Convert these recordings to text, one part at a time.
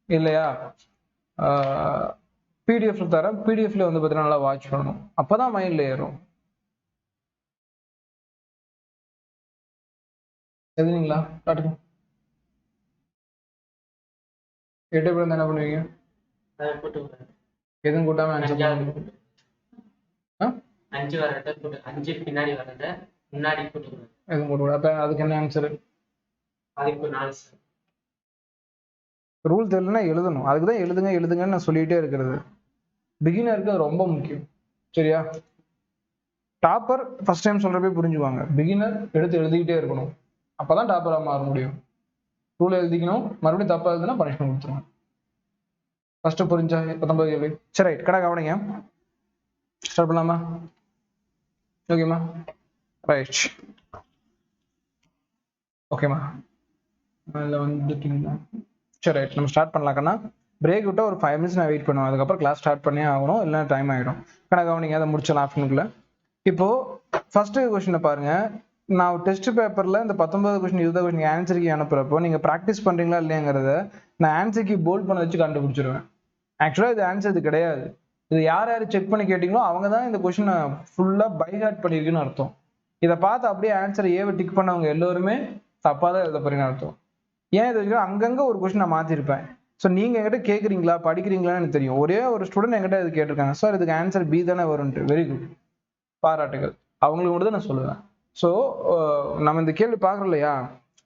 இல்லையா? பிடிஎஃப்ல தரேன். பிடிஎஃப்ல வந்து பார்த்தீங்கன்னா நல்லா வாட்ச் பண்ணணும். அப்பதான் மைண்ட்ல ஏறும். எழுதுனீங்களா? காட்டுங்க. 8 பேர் என்ன பண்ணுவீங்க? எதுவும் கூட்டாம ஆன்சர் பண்ணுவீங்க. 5 வரத கூட்டு 5 பின்னாடி வரத முன்னாடி கூட்டு எதுவும் கூட்ட. அப்ப அதுக்கு என்ன ஆன்சர்? அதுக்கு 4 ரூல் தெரியலன்னா எழுதணும். அதுக்கு தான் எழுதுங்க எழுதுங்கன்னு நான் சொல்லிட்டே இருக்கிறது. பிகினருக்கு அது ரொம்ப முக்கியம். சரியா? டாப்பர் ஃபர்ஸ்ட் டைம் சொல்றப்பே புரிஞ்சுவாங்க. பிகினர் எடுத்து எழுதிக்கிட்டே இருக்கணும். அப்பதான் டாப்பரா மாற முடியும். ரூல் எழுதிக்கணும், மறுபடியும் தப்பா எழுதுனா பனிஷ்மெண்ட் கொடுத்துருவாங்க. ஃபர்ஸ்ட் புரிஞ்சா? 19 கேள்வி. சரி ரைட், கடை கவனிங்க. ஸ்டார்ட் பண்ணலாமா? ஓகேமா? ரைட். ஓகேமா? அதில் வந்துட்டீங்களா? சரி ரைட், நம்ம ஸ்டார்ட் பண்ணலாம்க்கண்ணா. பிரேக் விட்டால் ஒரு 5 மினிட்ஸ் நான் வெயிட் பண்ணுவேன். அதுக்கப்புறம் கிளாஸ் ஸ்டார்ட் பண்ணி ஆகணும், இல்லைன்னா டைம் ஆகிடும். கடை கவனிங்க, அதை முடிச்சலாம் ஆஃப்டர்நூனில். இப்போ ஃபர்ஸ்ட் கொஸ்டினை பாருங்க. நான் டெஸ்ட் பேப்பர்ல இந்த 19 கொஸ்டின் 20 கொஸ்டின் ஆன்சருக்கு அனுப்புறப்போ நீங்க ப்ராக்டிஸ் பண்றீங்களா இல்லையாங்கிறத நான் ஆன்சருக்கு போல்ட் பண்ண வச்சு கண்டுபிடிச்சிருவேன். ஆக்சுவலா இது ஆன்சர் இது கிடையாது. இது யார் யார் செக் பண்ணி கேட்டீங்களோ அவங்க தான் இந்த கொஸ்டினை ஃபுல்லா பை ஹார்ட் பண்ணிருக்குன்னு அர்த்தம். இதை பார்த்து அப்படியே ஆன்சர் ஏவை டிக் பண்ணவங்க எல்லோருமே தப்பா தான் எழுத போறீங்கன்னு அர்த்தம். ஏன் இது அங்கங்க ஒரு கொஸ்டின் நான் மாத்திருப்பேன். ஸோ நீங்க என்கிட்ட கேட்குறீங்களா படிக்கிறீங்களான்னு எனக்கு தெரியும். ஒரே ஒரு ஸ்டூடெண்ட் என்கிட்ட இது கேட்டிருக்காங்க, சார் இதுக்கு ஆன்சர் பி தானே வரும்ட்டு. வெரி குட், பாராட்டுகள். அவங்களுக்கு மட்டும் தான் நான் சொல்லுவேன். ஸோ நம்ம இந்த கேள்வி பார்க்குறோம் இல்லையா,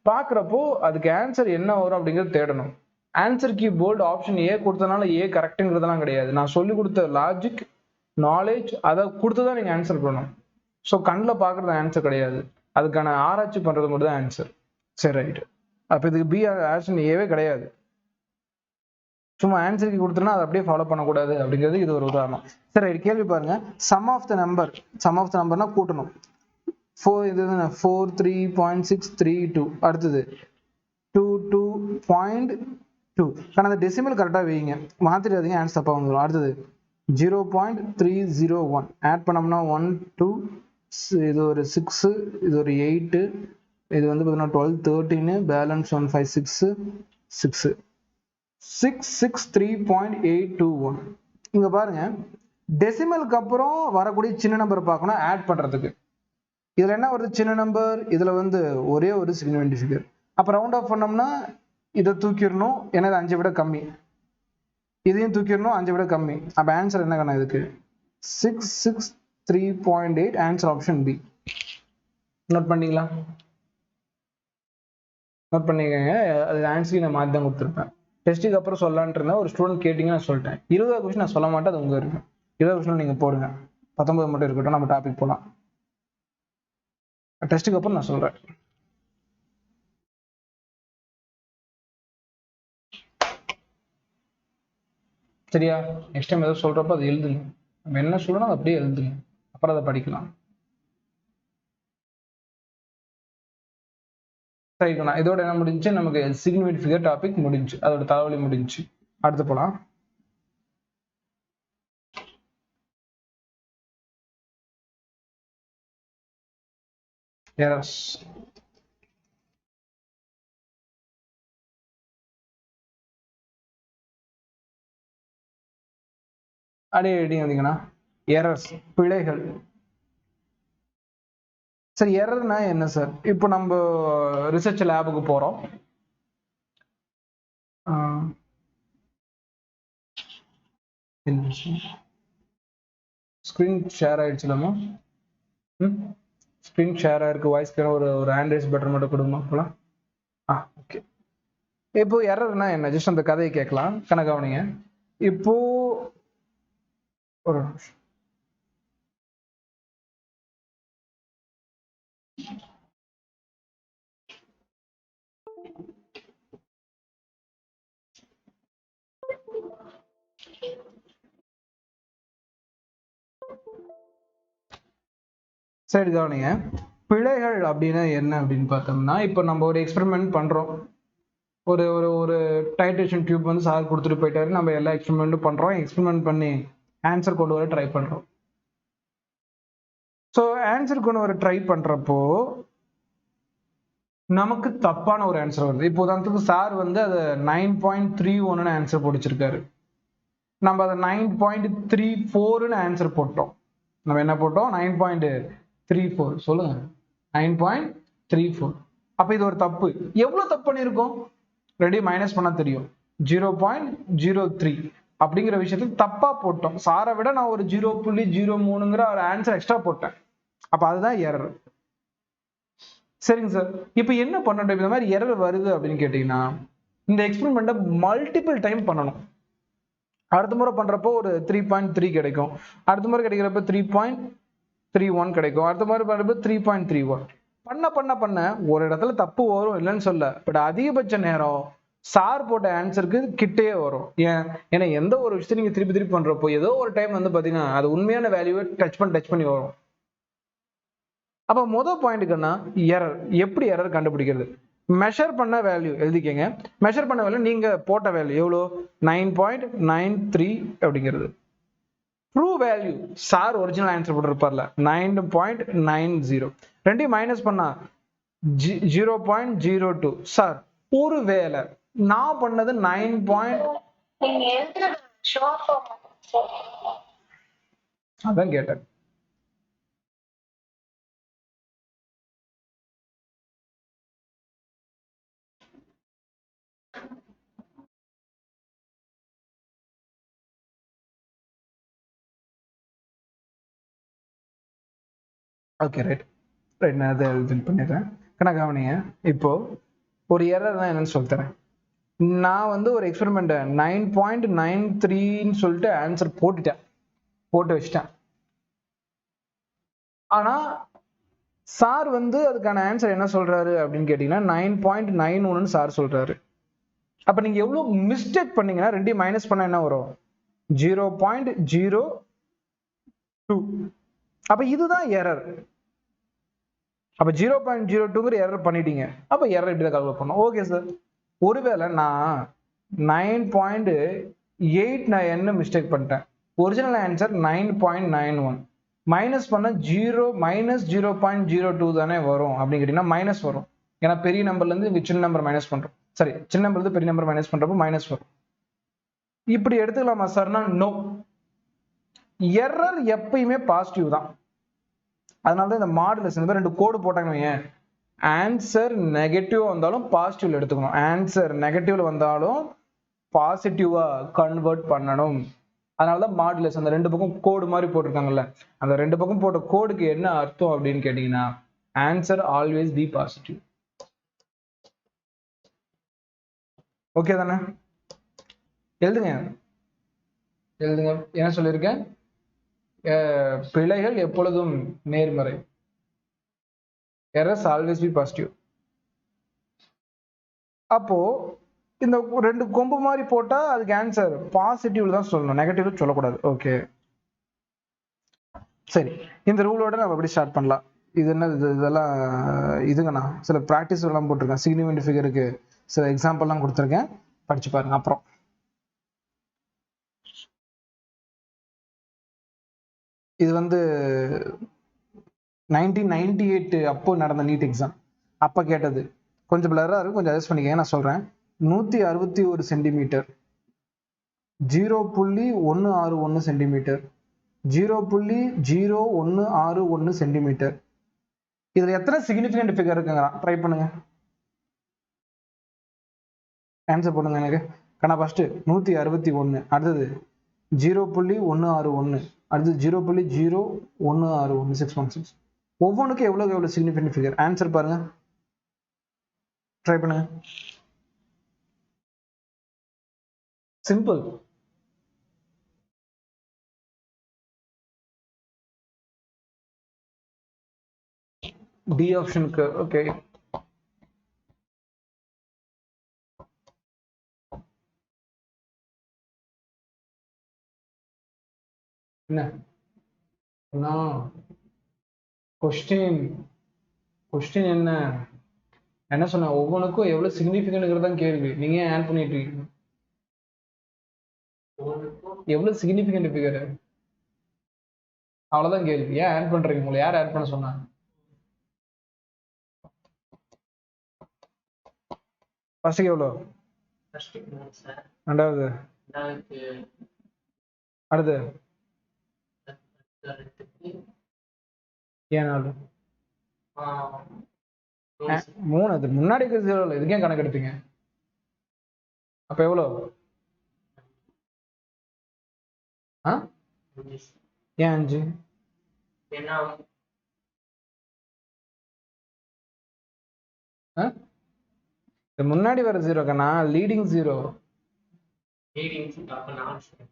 பார்க்குறப்போ அதுக்கு ஆன்சர் என்ன வரும் அப்படிங்கிறது தேடணும். Answer key bold option A கொடுத்தனால ஏ கரெக்டுங்கிறதுலாம் கிடையாது. நான் சொல்லி கொடுத்த லாஜிக் நாலேஜ் அதை கொடுத்து தான் நீங்கள் ஆன்சர் பண்ணணும். ஸோ கண்ணில் பார்க்குறது ஆன்சர் கிடையாது, அதுக்கான ஆராய்ச்சி பண்ணுறது மட்டும் தான் ஆன்சர். சரி ரைட்டு. அப்போ இதுக்கு பி ஆப்ஷன் ஏவே கிடையாது. சும்மா ஆன்சருக்கு கொடுத்தோம்னா அதை அப்படியே ஃபாலோ பண்ணக்கூடாது அப்படிங்கிறது இது ஒரு உதாரணம். சரி ரைட், கேள்வி பாருங்க. சம் ஆஃப் த நம்பர்னா கூட்டணும். 43.632. அடுத்தது 22.2. ஆனால் அந்த டெசிமல் கரெக்டாக வைங்க, மாற்றிடாதீங்க, ஆன்சர் தப்பாக வந்துடும். அடுத்தது 0.301. ஆட் பண்ணோம்னா 1 2, இது ஒரு 6, இது ஒரு 8, இது வந்து பார்த்தீங்கன்னா 12 13, பேலன்ஸ் 1 5 6 6 663.821. இங்க பாருங்க, டெசிமலுக்கு அப்புறம் வரக்கூடிய சின்ன நம்பர் பார்க்கணும் ஆட் பண்றதுக்கு. இதுல என்ன வருது? சின்ன நம்பர். இதுல வந்து ஒரே ஒரு சிக்னிஃபிகன்ட் ஃபிகர். அப்ப ரவுண்ட் ஆஃப் பண்ணோம்னா இதை தூக்கிடணும், ஏன்னா 5 விட கம்மி. இதையும் தூக்கிடணும், 5 விட கம்மி. அப்ப ஆன்சர் என்ன கண்ணா இதுக்கு? 663.8. Answer option B. நோட் பண்ணீங்களா? நோட் பண்ணிக்கங்க. அது ஆன்சர் நான் மாற்றி தான் கொடுத்துருப்பேன். டெஸ்ட்டுக்கு அப்புறம் சொல்லலான்ட்டு இருந்தேன். ஒரு ஸ்டூடெண்ட் கேட்டிங்கன்னா நான் சொல்லிட்டேன். 20 கொஸ்டின் நான் சொல்ல மாட்டேன், அது உங்க இருக்கு. 20 கொஸ்டின் நீங்கள் போடுங்க, 19 மட்டும் இருக்கட்டும், நம்ம டாபிக் போகலாம். டெஸ்ட்டுக்கு அப்புறம் நான் சொல்கிறேன். சரியா? நெக்ஸ்ட் டைம் ஏதோ சொல்கிறப்போ அது எழுதுங்க. நம்ம என்ன சொல்லணும் அதை அப்படியே எழுதுங்க, அப்புறம் அதை படிக்கலாம். சரிங்கண்ணா, இதோட என்ன முடிஞ்சு? நமக்கு சிக்னிஃபிகன்ட் ஃபிகர் டாபிக் முடிஞ்சு, அதோட தலைவலி முடிஞ்சு. அடுத்து போகலாம். எரர்ஸ். அப்படியே எழுதிங்க வந்தீங்கன்னா எரர்ஸ், பிழைகள். சரி, எரர்னா என்ன சார்? இப்போ நம்ம ரிசர்ச் லேபுக்கு போறோம். ஸ்கிரீன் ஷேர் ஆயிடுச்சுலாமா? ஸ்கிரீன் ஷேர் ஆயிருக்கு. வாய்ஸ் ஒரு ஹேண்ட் ரைஸ் பட்டன் மட்டும் கொடுமா போலாம். ஓகே. இப்போ எரர்னா என்ன? ஜஸ்ட் அந்த கதையை கேட்கலாம், கவனிங்க. இப்போ ஒரு நிமிஷம். சரி கவனிங்க. பிழைகள் அப்படின்னா என்ன அப்படின்னு பார்த்தோம்னா, இப்போ நம்ம ஒரு எக்ஸ்பெரிமெண்ட் பண்றோம். ஒரு ஒரு ஒரு டைட்ரேஷன் டியூப் வந்து சார் கொடுத்துட்டு போயிட்டாரு. நம்ம எல்லா எக்ஸ்பெரிமெண்ட்டும் பண்றோம். எக்ஸ்பெரிமெண்ட் பண்ணி ஆன்சர் கொண்டு வர ட்ரை பண்றோம். ஸோ ஆன்சர் கொண்டு வர ட்ரை பண்றப்போ நமக்கு தப்பான ஒரு ஆன்சர் வருது. இப்போ உதாரணத்துக்கு சார் வந்து அதை 9.31 ஆன்சர் போட்டுச்சிருக்காரு. நம்ம அதை 9.34 ஆன்சர் போட்டோம். நம்ம என்ன போட்டோம்? 9.34. சொல்லுங்க, 9.34. அப்ப இது ஒரு தப்பு. எவ்வளவு தப்பு பண்ணிருக்கோம்? ரெடி மைனஸ் பண்ண தெரியும். 0.03 அப்படிங்கிற விஷயத்துக்கு தப்பா போட்டோம். சாரை விட நான் ஒரு 0.03ங்கிற ஒரு ஆன்சர் எக்ஸ்ட்ரா போட்டேன். அப்ப அதுதான் எரர். சரிங்க சார், இப்போ என்ன பண்ணணும்? இந்த மாதிரி எரர் வருது அப்படின்னு கேட்டீங்கன்னா, இந்த எக்ஸ்பெரிமெண்ட்டை மல்டிபிள் டைம் பண்ணணும். அடுத்த முறை பண்றப்போ ஒரு 3.3 கிடைக்கும், அடுத்த முறை கிடைக்கிறப்ப 3.31 கிடைக்கும், அடுத்த முறை பண்றப்ப 3.31. பண்ண பண்ண பண்ண ஒரு இடத்துல தப்பு வரும், இல்லைன்னு சொல்ல. பட் அதிகபட்ச நேரம் சார் போட்ட ஆன்சருக்கு கிட்டே வரும். ஏன்னா எந்த ஒரு விஷயத்தை நீங்க திருப்பி திருப்பி பண்றப்போ ஏதோ ஒரு டைம் வந்து பாத்தீங்கன்னா அது உண்மையான வேல்யூவை டச் பண்ணி வரும். அப்ப முதல் பாயிண்ட்டுக்குன்னா எரர். எப்படி எரர் கண்டுபிடிக்கிறது? மெஷர் பண்ண வேல்யூ எழுதிக்கங்க. மெஷர் பண்ண வேல்யூ நீங்க போட்ட வேல்யூ எவ்வளோ? 9.93 அப்படிங்கிறது. True value sir original answer போட்டிருப்பார்ல 9.90. ரெண்டையும் மைனஸ் பண்ணா 0.02. சார் ஒருவேளை நான் பண்ணது 9. அதான் கேட்டேன். ஓகே ரைட் ரைட், நான் அதை ஃபில் பண்ணிடுறேன். கவனிங்க, இப்போ ஒரு எரர் தான் என்னன்னு சொல்லித்தரேன். நான் வந்து ஒரு எக்ஸ்பெரிமெண்ட் 9.93ன்னு சொல்லிட்டு ஆன்சர் போட்டு வச்சிட்டேன். ஆனா சார் வந்து அதுக்கான ஆன்சர் என்ன சொல்றாரு அப்படின்னு கேட்டீங்கன்னா 9.91 சார் சொல்றாரு. அப்ப நீங்க எவ்வளவு மிஸ்டேக் பண்ணீங்கன்னா ரெண்டையும் மைனஸ் பண்ண என்ன வரும்? 0.02. அப்ப இதுதான் எரர். அப்ப 0.02 எரர் பண்ணிட்டீங்க. அப்ப எரர் இப்படி தான் கால்குலேட் பண்ணணும். ஓகே சார், ஒருவேளை நான் 9.8 நான் என்ன மிஸ்டேக் பண்ணிட்டேன்? ஒரிஜினல் ஆன்சர் 9.91 மைனஸ் பண்ண -0.02 தானே வரும் அப்படின்னு கேட்டீங்கன்னா மைனஸ் வரும். ஏன்னா பெரிய நம்பர்ல இருந்து இங்க சின்ன நம்பர் மைனஸ் பண்றோம். சரி, சின்ன நம்பர்ல இருந்து பெரிய நம்பர் மைனஸ் பண்றப்போ மைனஸ் வரும். இப்படி எடுத்துக்கலாமா சார்னா நோ. எரர் எப்பயுமே பாசிட்டிவ் தான். அதனாலதான் இந்த மாடுலஸ் ரெண்டு கோடு போட்டாங்க. ஆன்சர் நெகட்டிவ் வந்தாலும் பாசிட்டிவ்ல எடுத்துக்கணும், ஆன்சர் நெகட்டிவ்ல வந்தாலும் பாசிட்டிவா கன்வெர்ட் பண்ணணும். அதனாலதான் மாடுலஸ் அந்த ரெண்டு பக்கம் கோடு மாதிரி போட்டிருக்காங்கல்ல, அந்த ரெண்டு பக்கம் போட்ட கோடுக்கு என்ன அர்த்தம் அப்படின்னு கேட்டீங்கன்னா answer always be positive. Okay தானே? எழுதுங்க என்ன சொல்லியிருக்கேன்? பிழைகள் எப்பொழுதும் நேர்மறை. errors always be positive. அப்போ இந்த ரெண்டு கொம்பு மாதிரி போட்டா அதுக்கு ஆன்சர் பாசிட்டிவ் தான் சொல்லணும், நெகட்டிவ் சொல்லக்கூடாது. ஓகே சரி, இந்த ரூலோட நம்ம எப்படி ஸ்டார்ட் பண்ணலாம்? இது என்ன இதெல்லாம் இதுங்கண்ணா சில ப்ராக்டிஸ் எல்லாம் போட்டிருக்கேன். சிக்னிஃபிகன்ட் ஃபிகருக்கு சில எக்ஸாம்பிள்லாம் கொடுத்துருக்கேன், படிச்சு பாருங்க. அப்புறம் இது வந்து 1998 அப்போ நடந்த நீட் எக்ஸாம். அப்ப கேட்டது கொஞ்சம் பிளரா இருக்கு, கொஞ்சம் அட்ஜஸ்ட் பண்ணிக்கங்க. நான் சொல்றேன். 161 சென்டிமீட்டர், 0.161 சென்டிமீட்டர், 0.0161 சென்டிமீட்டர். இதுல எத்தனை சிக்னிஃபிகன்ட் ஃபிகர் இருக்குங்கிறான். ட்ரை பண்ணுங்க, ஆன்சர் பண்ணுங்க எனக்கு. ஃபர்ஸ்ட் 161, அடுத்தது 0.161, அடுத்தது 0.0161 616. ஒவ்வொன்றுக்கும் எவ்வளவு சிக்னிஃபிகன்ட் ஃபிகர்? ஆன்சர் பாருங்க, ட்ரை பண்ணுங்க. சிம்பிள். டி ஆப்ஷனுக்கு. ஓகே, என்ன கொஸ்டின் என்ன சொன்ன? ஒவ்வொன்றுக்கும் எவ்வளவு சிக்னிஃபிகன்ட்ங்கிறது தான் கேள்வி. நீங்க ஏன் ஆட் பண்ணிட்டு இருக்கீங்க? எவ்வளவு சிக்னிஃபிகன்ட் ஃபிகர், அவ்வளவுதான் கேள்வி. ஏன் ஆட் பண்றீங்க? உங்களை யார் ஆட் பண்ண சொன்னாங்க? ஃபர்ஸ்ட்டுக்கு எவ்வளோ? ஃபர்ஸ்ட்டுக்கு 3 சார். ரெண்டாவது? ரெண்டாவதுக்கு அடுத்து? 2க்கு ஏன் 4? 3 சார். 3. அது முன்னாடி இருக்கிறது 0 இல்லை, இதுக்கே கணக்கு எடுப்பீங்க? அப்போ எவ்வளோ? ஆ 5 சார். ஏன் 5? ஏன்னா இது முன்னாடி வர 0 கண்ணா, லீடிங் 0. லீடிங் அப்ப 4 சார்.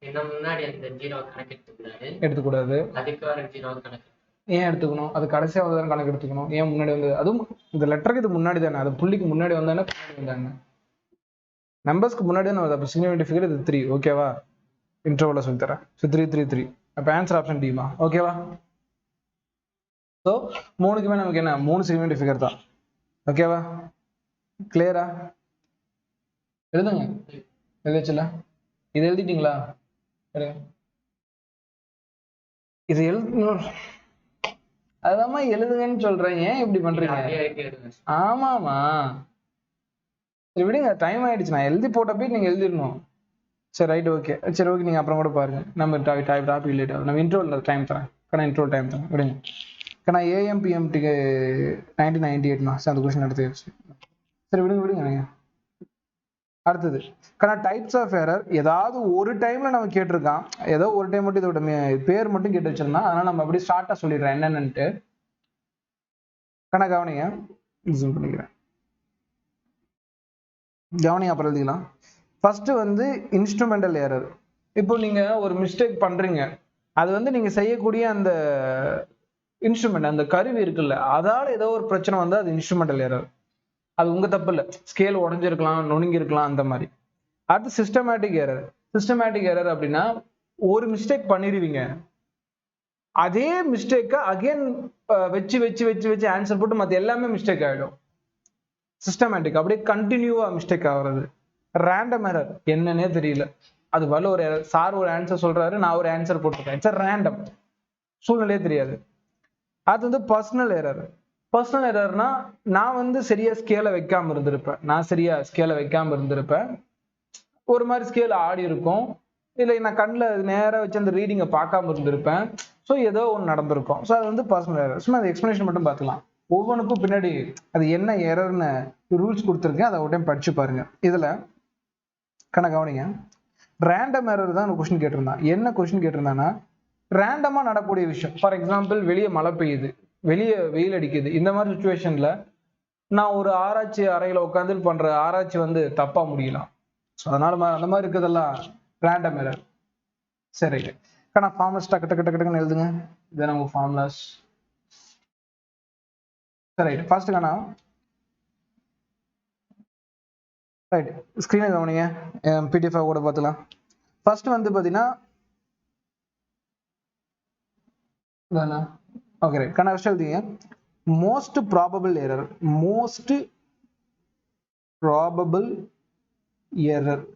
ஏன்னா முன்னாடி அந்த 0 கணக்கு எடுத்துக்கூடாது. அதுக்கு வர 0 கணக்கு ஏன் எடுத்துக்கணும்? அது கடைசியாக வந்ததான கணக்கு எடுத்துக்கணும். ஏன் முன்னாடி வந்தது? அதுவும் இந்த லெட்டருக்கு இது முன்னாடி தானே, அது புள்ளிக்கு முன்னாடி வந்தானே பின்னாடி வந்தாங்க. நம்பர்ஸ்க்கு முன்னாடி தானே வருது. அப்போ சிக்னிஃபிகண்ட் ஃபிகர் இது 3. ஓகேவா? இன்டர்வலில் சொல்லி தரேன். ஸோ 3 3 3. அப்போ ஆன்சர் ஆப்ஷன் டிமா. ஓகேவா? ஸோ 3க்குமே நமக்கு என்ன, 3 சிக்னிஃபிகண்ட் ஃபிகர் தான். ஓகேவா? கிளியரா? எழுதுங்க. எழுதிச்சுல? இது எழுதிட்டீங்களா? இது எழுதணும். அதாம்மா எழுதுங்கன்னு சொல்றேன். ஏன் இப்படி பண்றீங்க? ஆமாமா, சரி விடுங்க, டைம் ஆயிடுச்சு. நான் எழுதி போட்டப்பே நீங்க எழுதிடணும். சரி ரைட், ஓகே. சரி ஓகே, நீங்க அப்புறம் கூட பாருங்க. நம்ம டாபிக் லேட் ஆகும். நம்ம இன்ட்ரோல் டைம் தரேன். இன்ட்ரோல் டைம் தரேன், விடுங்க. ஏன்னா ஏஎம்பிஎம்டிக்கு 1998 சரி, அந்த கொஸ்டின் எடுத்து. சரி விடுங்க நீங்க. அடுத்தது டைப்ஸ் ஆஃப் எரர். ஏதாவது ஒரு டைம்ல நம்ம கேட்டிருக்கான், ஏதோ ஒரு டைம் மட்டும் இதோட பேர் மட்டும் கேட்டு வச்சிருந்தான். அதனால நம்ம அப்படியே ஷார்ட்டா சொல்லிடுறேன் என்னன்னுட்டு. கவனிங்க, ஜூம் பண்ணிக்கிறேன். கவனிங்க, அப்புறம் எழுதிக்கலாம். ஃபர்ஸ்ட் வந்து இன்ஸ்ட்ருமெண்டல் எரர். இப்போ நீங்க ஒரு மிஸ்டேக் பண்றீங்க, அது வந்து நீங்க செய்யக்கூடிய அந்த இன்ஸ்ட்ருமெண்ட், அந்த கருவி இருக்குல்ல, அதால ஏதோ ஒரு பிரச்சனை வந்து அது இன்ஸ்ட்ருமெண்டல் எரர். அது உங்க தப்பு இல்லை. ஸ்கேல் உடஞ்சிருக்கலாம், நொணுங்கி இருக்கலாம், அந்த மாதிரி. அடுத்து சிஸ்டமேட்டிக் எரர். சிஸ்டமேட்டிக் எரர் அப்படின்னா ஒரு மிஸ்டேக் பண்ணிடுவீங்க, அதே மிஸ்டேக்க அகைன் வச்சு ஆன்சர் போட்டு மற்ற எல்லாமே மிஸ்டேக் ஆயிடும். சிஸ்டமேட்டிக் அப்படியே கண்டினியூவா மிஸ்டேக் ஆகுறது. ரேண்டம் எரர் என்னன்னே தெரியல, அது வரல ஒரு எரர். சார் ஒரு ஆன்சர் சொல்றாரு, நான் ஒரு ஆன்சர் போட்டிருக்கேன். இட்ஸ் ரேண்டம், சூழ்நிலையே தெரியாது. அது வந்து பர்சனல் எரர். பர்சனல் எரர்னா நான் வந்து சரியா ஸ்கேலை வைக்காம இருந்திருப்பேன். ஒரு மாதிரி ஸ்கேல் ஆடி இருக்கும், இல்லை நான் கண்ணில் நேராக வச்சு அந்த ரீடிங்கை பார்க்காம இருந்திருப்பேன். ஸோ ஏதோ ஒன்று நடந்திருக்கும். ஸோ அது வந்து பர்சனல் எரர். சும்மா அந்த எக்ஸ்பிளனேஷன் மட்டும் பார்த்துக்கலாம். ஒவ்வொன்றுக்கும் பின்னாடி அது என்ன எரர்னு ரூல்ஸ் கொடுத்துருக்கேன், அதை ஒரு டைம் படிச்சு பாருங்க. இதில் கவனிங்க, ரேண்டம் எரர் தான் கொஸ்டின் கேட்டிருந்தான். என்ன கொஸ்டின் கேட்டிருந்தான்னா, ரேண்டமா நடக்கக்கூடிய விஷயம். ஃபார் எக்ஸாம்பிள், வெளியே மழை பெய்யுது, வெளியே வெயில் அடிக்குது. இந்த மாதிரி சுச்சுவேஷன்ல நான் ஒரு ஆராய்ச்சி அறையில உட்காந்து பண்ற ஆராய்ச்சி வந்து தப்பா முடியலாம். ஸோ அதனால அந்த மாதிரி இருக்கிறதெல்லாம் ரேண்டம் எரர். சரி, ஃபார்முலாஸ் டக்குன்னு எழுதுங்க. இதான் நம்ம ஃபார்முலாஸ். சரி, ஃபர்ஸ்ட் ரைட், ஸ்கிரீனை கவனிங்க, பிடிஎஃப் கூட பார்த்துலாம். ஃபர்ஸ்ட் வந்து பார்த்தீங்கன்னா, ஓகே ரைட், ஃபர்ஸ்ட் எழுதிங்க மோஸ்ட் ப்ராபபிள் எரர்.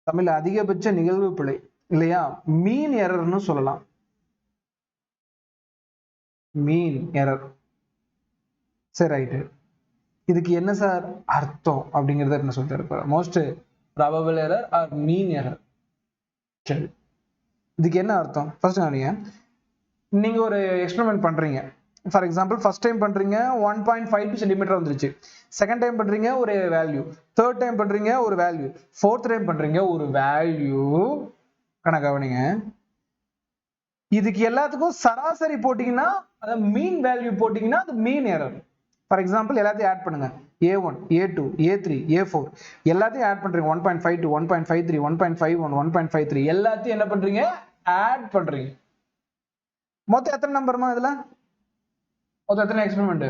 தமிழ் அதிகபட்ச நிகழ்வு பிழை இல்லையா, மீன் எரர்னு சொல்லலாம். மீன் எரர். சரி ரைட்டு, இதுக்கு என்ன சார் அர்த்தம் அப்படிங்கிறத என்ன சொல்லிட்டு இருப்பாரு. மோஸ்ட் ப்ராபபிள் எரர் ஆர் மீன் எரர். சரி, இதுக்கு என்ன அர்த்தம்? ஃபர்ஸ்ட் நீங்க ஒரு எக்ஸ்பெரிமெண்ட் பண்றீங்க. ஃபார் எக்ஸாம்பிள், ஃபர்ஸ்ட் டைம் பண்றீங்க 1.52 சென்டிமீட்டர் வந்துருச்சு. செகண்ட் டைம் பண்றீங்க ஒரு வேல்யூ, தேர்ட் டைம் பண்றீங்க ஒரு வேல்யூ, ஃபோர்த் டைம் பண்றீங்க ஒரு வேல்யூ. கவனிங்க, இதுக்கு எல்லாத்துக்கும் சராசரி போட்டீங்கன்னா, அதாவது மீன் வேல்யூ போட்டீங்கன்னா அது மீன் எரர். ஃபார் எக்ஸாம்பிள், எல்லாத்தையும் ஆட் பண்ணுங்க. A1, A2, A3, A4 எல்லாத்தையும் ஆட் பண்றீங்க. 1.52, 1.53, 1.51, 1.53 எல்லாத்தையும் என்ன பண்றீங்க, ஆட் பண்றீங்க. மொத்தம் எத்தனை நம்பர்மா இதுல? மொத்தம் எத்தனை எக்ஸ்பெரிமெண்ட்?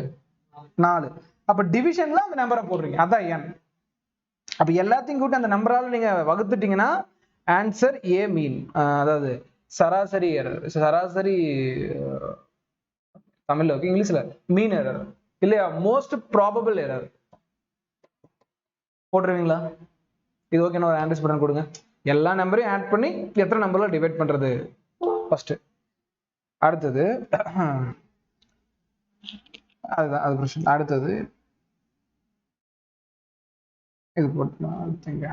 4. அப்ப டிவிஷன்ல அந்த நம்பரை போடுறீங்க, அதான் n. அப்ப எல்லாத்தையும் கூட்டி அந்த நம்பரால நீங்க வகுத்துட்டீங்கன்னா ஆன்சர் ஏ மீன், அதாவது சராசரி எரர். சராசரி தமிழ்ல ஓகே, இங்கிலீஷ்ல மீன் எரர் இல்லையா, மோஸ்ட் ப்ராபபிள் எரர் போட்டுருவீங்களா? இது ஓகே, ஒரு ஆன்சர் பட்டன் கொடுங்க. எல்லா நம்பரையும் ஆட் பண்ணி எத்தனை நம்பர்ல டிவைட் பண்றது ஃபர்ஸ்ட். அடுத்தது அதுதான் அது பிரச்சனை. அடுத்தது இது போட்டுங்க.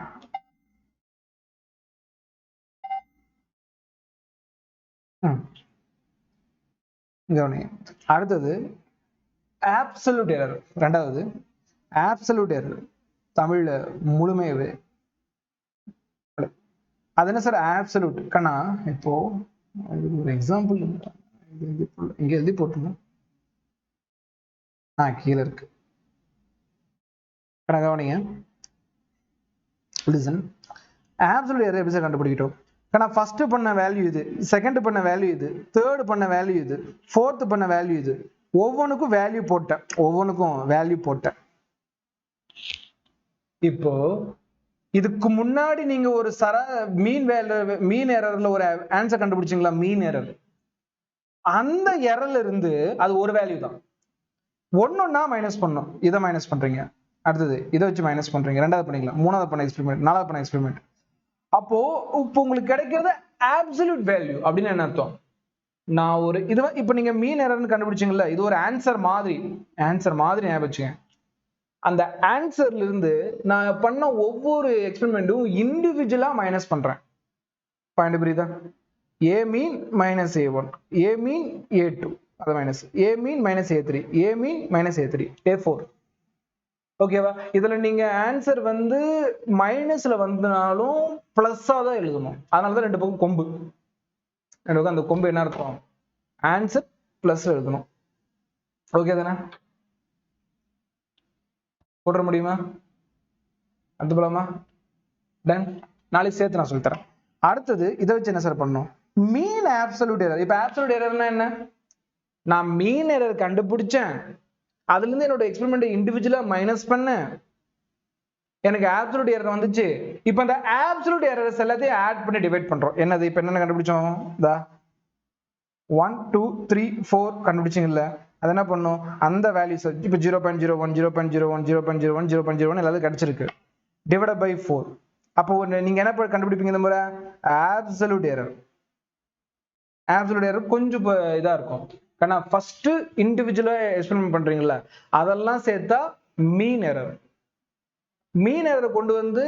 அடுத்தது absolute error. ரெண்டாவது absolute error தமிழ்ல முழுமையவே. அது என்ன சார் absolute? கண்ணா இப்போ ஒரு எக்ஸாம்பிள் இங்க எழுதி போட்டுங்க. கீழே இருக்கு. கவனிங்க. லிசன். absolute error எப்படி கண்டுபிடிக்கிட்டோம்? ஃபர்ஸ்ட் பண்ண வேல்யூ இது, செகண்ட் பண்ண வேல்யூ இது, தேர்ட் பண்ண வேல்யூ இது, ஃபோர்த் பண்ண வேல்யூ இது. ஒவ்வொன்றுக்கும் வேல்யூ போட்டேன். இப்போ இதுக்கு முன்னாடி நீங்க ஒரு மீன் எரர்ல ஒரு ஆன்சர் கண்டுபிடிச்சீங்களா? மீன் எரர். அந்த எரர்ல இருந்து அது ஒரு வேல்யூ தான். ஒன்னொன்னா மைனஸ் பண்ணும். இதை மைனஸ் பண்றீங்க, அடுத்தது இதை வச்சு மைனஸ் பண்றீங்க, ரெண்டாவது பண்ணிக்கலாம், மூணாவது பண்ண எக்ஸ்பெரிமெண்ட், நாலாவது பண்ண எக்ஸ்பெரிமெண்ட். அப்போ இப்போ உங்களுக்கு கிடைக்கிறது absolute வேல்யூ. அப்படின்னு என்ன அர்த்தம்? நான் ஒரு இது இப்போ நீங்க மீன் எரர்னு கண்டுபிடிச்சீங்கல்ல, இது ஒரு ஆன்சர் மாதிரி ஞாபகம் வச்சுங்க. அந்த ஆன்சர்ல இருந்து நான் பண்ண ஒவ்வொரு எக்ஸ்பெரிமெண்ட்டும் இண்டிவிஜுவலா மைனஸ் பண்றேன். பாயிண்ட் புரியுதா? a mean minus a1, a mean a2, அது minus, a mean minus a3, a mean minus a3, a4. ஓகேவா? இதுல நீங்க ஆன்சர் வந்து மைனஸ்ல வந்தனாலும் பிளஸ்ஸா தான் எழுதணும். அதனாலதான் ரெண்டு பக்கம் கொம்பு. அந்த கொம்பு என்ன அர்த்தம்? ஆன்சர் பிளஸ் எழுதணும். ஓகே தானே? போட முடியுமா? அடுத்து போலாமா? டன். நாளைக்கு சேர்த்து நான் சொல்லித்தரேன். அடுத்தது இதை வச்சு என்ன சார் பண்ணணும்? மீன் absolute error. இப்ப absolute errorனா என்ன? நான் மீன் எரர் கண்டுபிடிச்சேன், அதுல இருந்து என்னோட எக்ஸ்பெரிமெண்ட் இண்டிவிஜுவலா மைனஸ் பண்ணேன், எனக்கு absolute error வந்துச்சு. இப்ப அந்த absolute errors எல்லாத்தையும் ஆட் பண்ணி டிவைட் பண்றோம். என்னது? இப்ப என்ன கண்டுபிடிச்சோம்? 1 2 3 4 கண்டுபிடிச்சிங்கல்ல, அது என்ன பண்ணும்? அந்த வேல்யூஸ் இப்ப 0.01 0.01 0.01 0.01 எல்லாத்தையும் கிடைச்சிருக்கு, டிவைட் பை 4. அப்போ நீங்க என்ன கண்டுபிடிப்பீங்க இந்த முறை? absolute error. absolute error கொஞ்சம் இதா இருக்கும். ஏன்னா ஃபர்ஸ்ட் இண்டிவிஜுவலா எக்ஸ்பெரிமெண்ட் பண்றீங்களா, அதெல்லாம் சேர்த்தா மீன் எரர். மீன் எரர் கொண்டு வந்து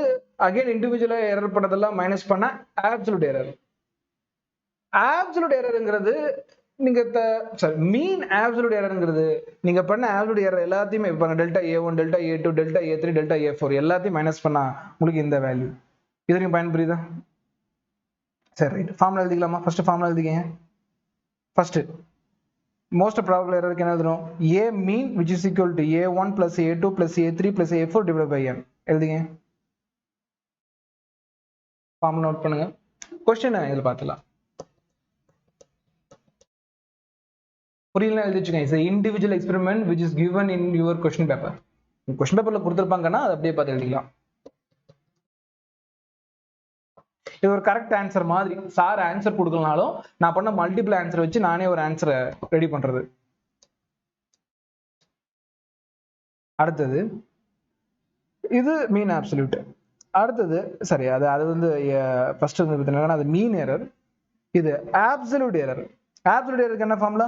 அகைன் இண்டிவிஜுவலா எரர் பண்ணதெல்லாம் மைனஸ் பண்ண absolute error. absolute errorங்கிறது நீங்க மீன் absolute errorங்கிறது நீங்க பண்ண absolute error எல்லாத்தையுமே delta a1 delta a2 delta a3 delta a4 எல்லாத்தையும் மைனஸ் பண்ணா உங்களுக்கு இந்த வேல்யூ. இது நீங்க பயன் புரியுதா? சரி, ரைட். ஃபார்முலா எழுதிக்கலாமா? ஃபர்ஸ்ட் ஃபார்முலா எழுதிக்கங்க. ஃபர்ஸ்ட் most probable error என்ன எழுதணும்? a mean which is equal to a1 plus a2 plus a3 plus a4 divided by n. எழுதிங்க. ஃபார்முலா நோட் பண்ணுங்க. क्वेश्चन இதுல பார்த்தலாம். புரியல எழுதி வச்சுக்கங்க. It's an individual experiment which is given in your question paper. question paperல கொடுத்திருப்பாங்கன்னா அதை அப்படியே பார்த்து எழுதிக்கலாம். இது ஒரு கரெக்ட் ஆன்சர் மாதிரி. சார் ஆன்சர் கொடுக்கலனாலும் நான் பண்ண மல்டிபிள் ஆன்சர் வச்சு நானே ஒரு ஆன்சரை ரெடி பண்றது. அடுத்தது இது மீன் absolute. அடுத்தது சரி, அது வந்து ஃபர்ஸ்ட் வந்து பார்த்தீங்கன்னா அது மீன் எரர். இது absolute error. absolute error என்ன formula?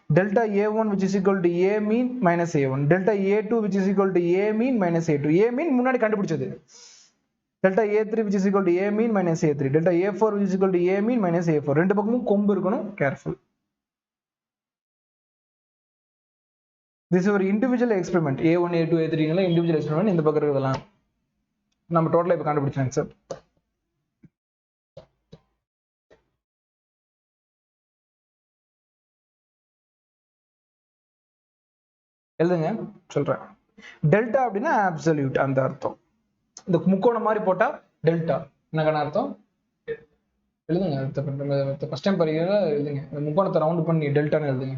Delta a1 which is equal to a mean minus a1, delta a2 which is equal to a mean minus a2. a mean முன்னாடி கண்டுபிடிச்சது. delta a3 which is equal to a mean minus a3, delta a4 which is equal to a mean minus a4. ரெண்டு பக்கமும் கொம்பு இருக்கணும், careful. This is our individual experiment. a1 a2 a3 ங்கல individual experiment. இந்த பக்கம் இருக்குதெல்லாம் நம்ம டோட்டலா இப்ப கண்டுபிடிச்ச ஆன்சர். எழுதுங்க, சொல்றேன். டெல்டா அப்படின்னா absolute அந்த அர்த்தம். இந்த முக்கோணம் மாதிரி போட்டா டெல்டா என்ன அர்த்தம்? எழுதுங்க. ஃபர்ஸ்ட் டைம் படிக்கிறத எழுதுங்க. இந்த முக்கோணத்தை ரவுண்ட் பண்ணி டெல்டான்னு எழுதுங்க.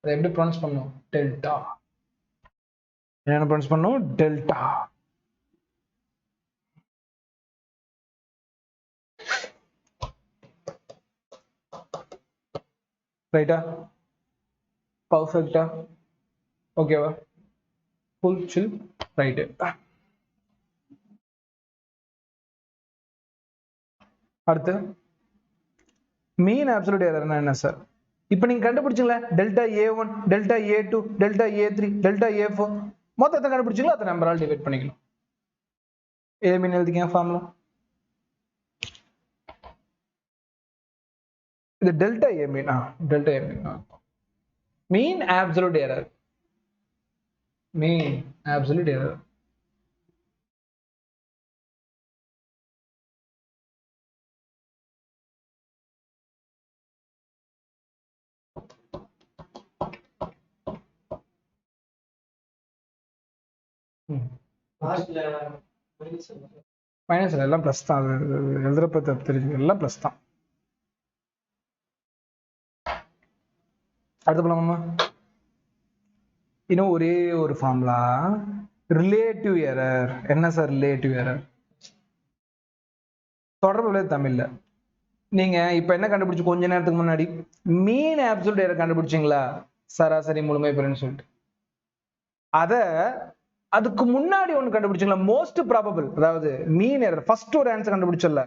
அதை எப்படி ப்ரொனவுன்ஸ் பண்ணும்? டெல்டா. என்ன ப்ரொனவுன்ஸ் பண்ணும்? டெல்டா. ரைட்டா? பர்ஃபெக்ட்டா? ஓகேவா? Full chill. ரைட். அடுத்து மீன் absolute error என்ன சார்? இப்போ நீங்க கண்டுபிடிச்சீங்களா delta a1 delta a2 delta a3 delta a4 மொத்தத்தை கண்டுபிடிச்சீங்களா? அதை நம்பரால் டிவைட் பண்ணிக்கணும். A mean எழுதிக்கங்க ஃபார்முலா. இது delta A mean. Delta A mean. Mean absolute error. Mean absolute error. லாஸ்ட்ல மைனஸ் எல்லாம் ப்ளஸ் தான். அது எழுதுறப்ப தெரிஞ்சு எல்லாம் ப்ளஸ் தான். அடுத்து போலாமா? இன்னும் ஒரே ஒரு ஃபார்முலா, ரிலேட்டிவ் எரர். என்ன சார் ரிலேட்டிவ் எரர்? தொடர்பு தமிழ்ல நீங்க இப்ப என்ன கண்டுபிடிச்சு கொஞ்ச நேரத்துக்கு முன்னாடி மீன் அப்சல்யூட் எரர் கண்டுபிடிச்சிங்களா, சராசரி முழுமை பெறுன்னு சொல்லிட்டு. அத அதுக்கு முன்னாடி ஒண்ணு கண்டுபிடிச்சிங்களா, மோஸ்ட் ப்ராபபிள். அதாவது மீன் எரர் ஃபர்ஸ்ட் ஒரு ஆன்சர் கண்டுபிடிச்சல,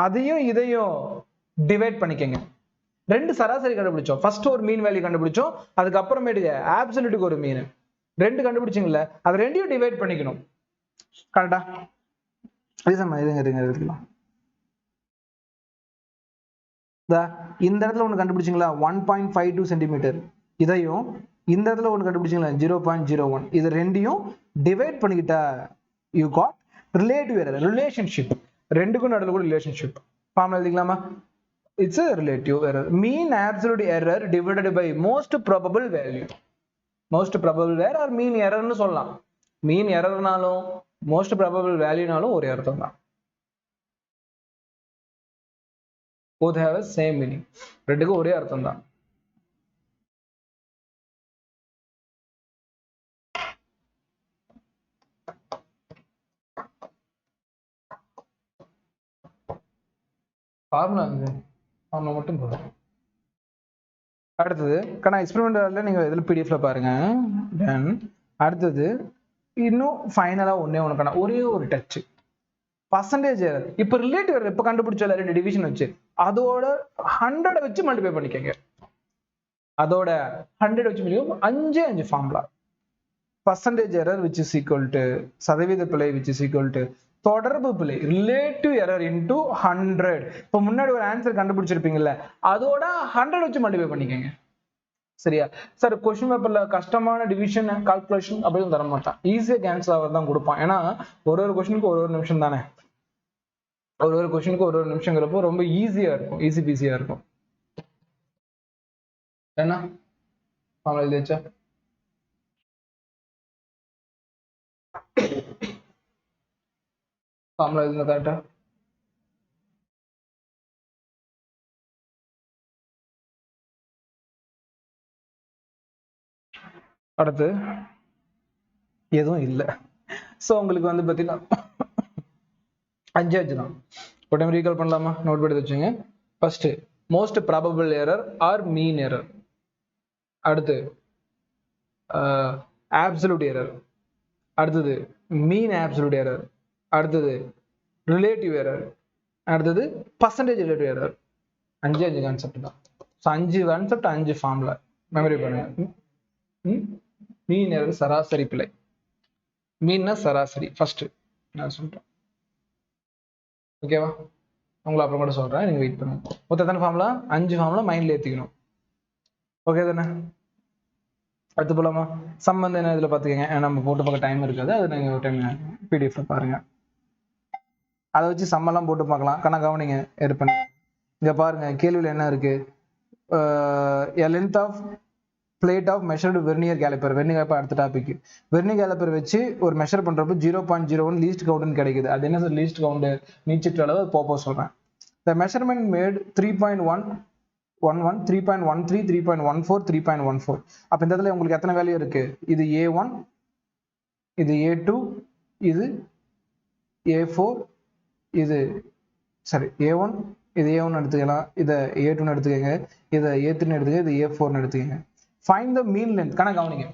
அதையும் இதையும் டிவைட் பண்ணிக்கங்க. ரெண்டு சராசரி கண்டுபிடிச்சோம். ஃபர்ஸ்ட் ஒரு மீன் வேல்யூ கண்டுபிடிச்சோம், அதுக்கப்புறமேட்டு அப்சல்யூட்டுக்கு ஒரு மீன். ரெண்டு கண்டுபிடிச்சிங்களா, அது ரெண்டையும் டிவைட் பண்ணிக்கணும். கரெக்டா? இதுங்க இந்த இடத்துல ஒன்று கண்டுபிடிச்சிங்களா 1.52 சென்டிமீட்டர். இதையும் இந்த இடத்துல ஒன்று கண்டுபிடிச்சிங்களா 0.01. இது ரெண்டையும் டிவைட் பண்ணிக்கிட்டா you got relative error. Relationship ரெண்டுக்கும் நடுவில் கூட ரிலேஷன்ஷிப் ஃபார்முலா எழுதிக்கலாமா? It's a relative error. Mean absolute error divided by most probable value. Most probable error or mean error னு சொல்லலாம். மீன் எரர்னாலும் மோஸ்ட் ப்ராபபிள் வேல்யூனாலும் ஒரே அர்த்தம் தான். both have a same meaning. ரெண்டுக்கும் ஒரே அர்த்தம் தான். ஃபார்முலா மட்டும் போதும். அடுத்தது எக்ஸ்பெரிமெண்டல் நீங்க இதில் பிடிஎஃப்ல பாருங்க. தென் அடுத்தது இன்னும் ஃபைனலா ஒண்ணு ஒரே ஒரு டச் பர்சன்டேஜ் எரர். இப்போ ரிலேட்டிவ் எரர் இப்போ கண்டுபிடிச்சல ரெண்டு டிவிஷன் வச்சு அதோட 100 வச்சு மல்டிப்ளை பண்ணிக்கங்க. அதோட 100 வச்சு முடியும் 5 formula. Percentage error which is equal to சதவீத பிழை which is equal to தொடர்பு பிழை ரிலேட்டிவ் எரர் இன்டு 100. இப்போ முன்னாடி ஒரு ஆன்சர் கண்டுபிடிச்சிருப்பீங்கல்ல, அதோட 100 வச்சு மல்டிப்ளை பண்ணிக்கங்க. சரியா சார்? கொஸ்டின் பேப்பர்ல கஷ்டமான டிவிஷன் கால்குலேஷன் அப்படின்னு தர மாட்டான், ஈஸியா கேன்சல் ஆகிறது தான் கொடுப்பான். ஏன்னா ஒரு கொஸ்டினுக்கு ஒரு நிமிஷம் தானே, ஒரு கொஸ்டினுக்கு ஒரு நிமிஷங்கிறப்போ ரொம்ப ஈஸியா இருக்கும், ஈஸி பீஸியா இருக்கும். என்ன ஃபார்முலா எழுதியாச்சா? ஃபார்முலா எழுதுனா கரெக்டா? அடுத்து எதுவும் இல்லை. ஸோ உங்களுக்கு வந்து பார்த்தீங்கன்னா 5 தான். ஒரு டைம் ரீகால் பண்ணலாமா? நோட் பண்ணி வச்சுங்க. First most probable error R மீன் எரர். அடுத்து ஆப்சல்யூட் எரர். அடுத்தது மீன் ஆப்சல்யூட் எரர். அடுத்தது ரிலேட்டிவ் எரர். அடுத்தது பர்சன்டேஜ் ரிலேட்டிவ் எரர். 5 கான்செப்ட் தான். ஸோ 5 கான்செப்ட் 5 ஃபார்முலா மெமரி பண்ணுங்க. மீன் எரர் சராசரி பிழை. மீன்னா சராசரி ஃபர்ஸ்ட் நான் சொல்றேன். ஓகேவா? உங்களை அப்புறம் கூட சொல்றேன், நீங்க வெயிட் பண்ணுங்க. மொத்தம் எத்தனை ஃபார்முலா? 5 ஃபார்முலா மைண்ட்ல ஏத்திக்கணும். ஓகே தானே? அடுத்து போலாமா? சம்பந்தம் என்ன இதுல பாத்துக்கங்க, நம்ம போட்டு பார்க்க டைம் இருக்காது, அது நீங்க ஒரு டைம் பிடிஎஃப்ல பாருங்க. அதை வச்சு சம்மெல்லாம் போட்டு பார்க்கலாம். கவனிங்க இருப்பேன். இங்க பாருங்க கேள்வியில் என்ன இருக்கு, length of blade of measured vernier caliper. Vernier caliper அடுத்த டாபிக். வெர்னியர் கேலிப்பர் வச்சு ஒரு மெஷர் பண்றப்போ 0.01 லீஸ்ட் கவுண்ட்னு கிடைக்குது. அது என்ன சார் லீஸ்ட் கவுண்ட்? நீச்சிட்டு அளவு போப்போ சொல்றேன். The measurement made 3.11, 3.13, 3.14, 3.14. அப்ப இந்த இடத்துல உங்களுக்கு எத்தனை வேல்யூ இருக்கு? இது A1, இது A2, இது A4, இது சரி A1, இது A1 எடுத்துக்கலாம், இதை A2 எடுத்துக்கங்க, இதை A3 எடுத்துக்க, இது A4 எடுத்துக்கங்க. Find the mean length. கவனிங்க,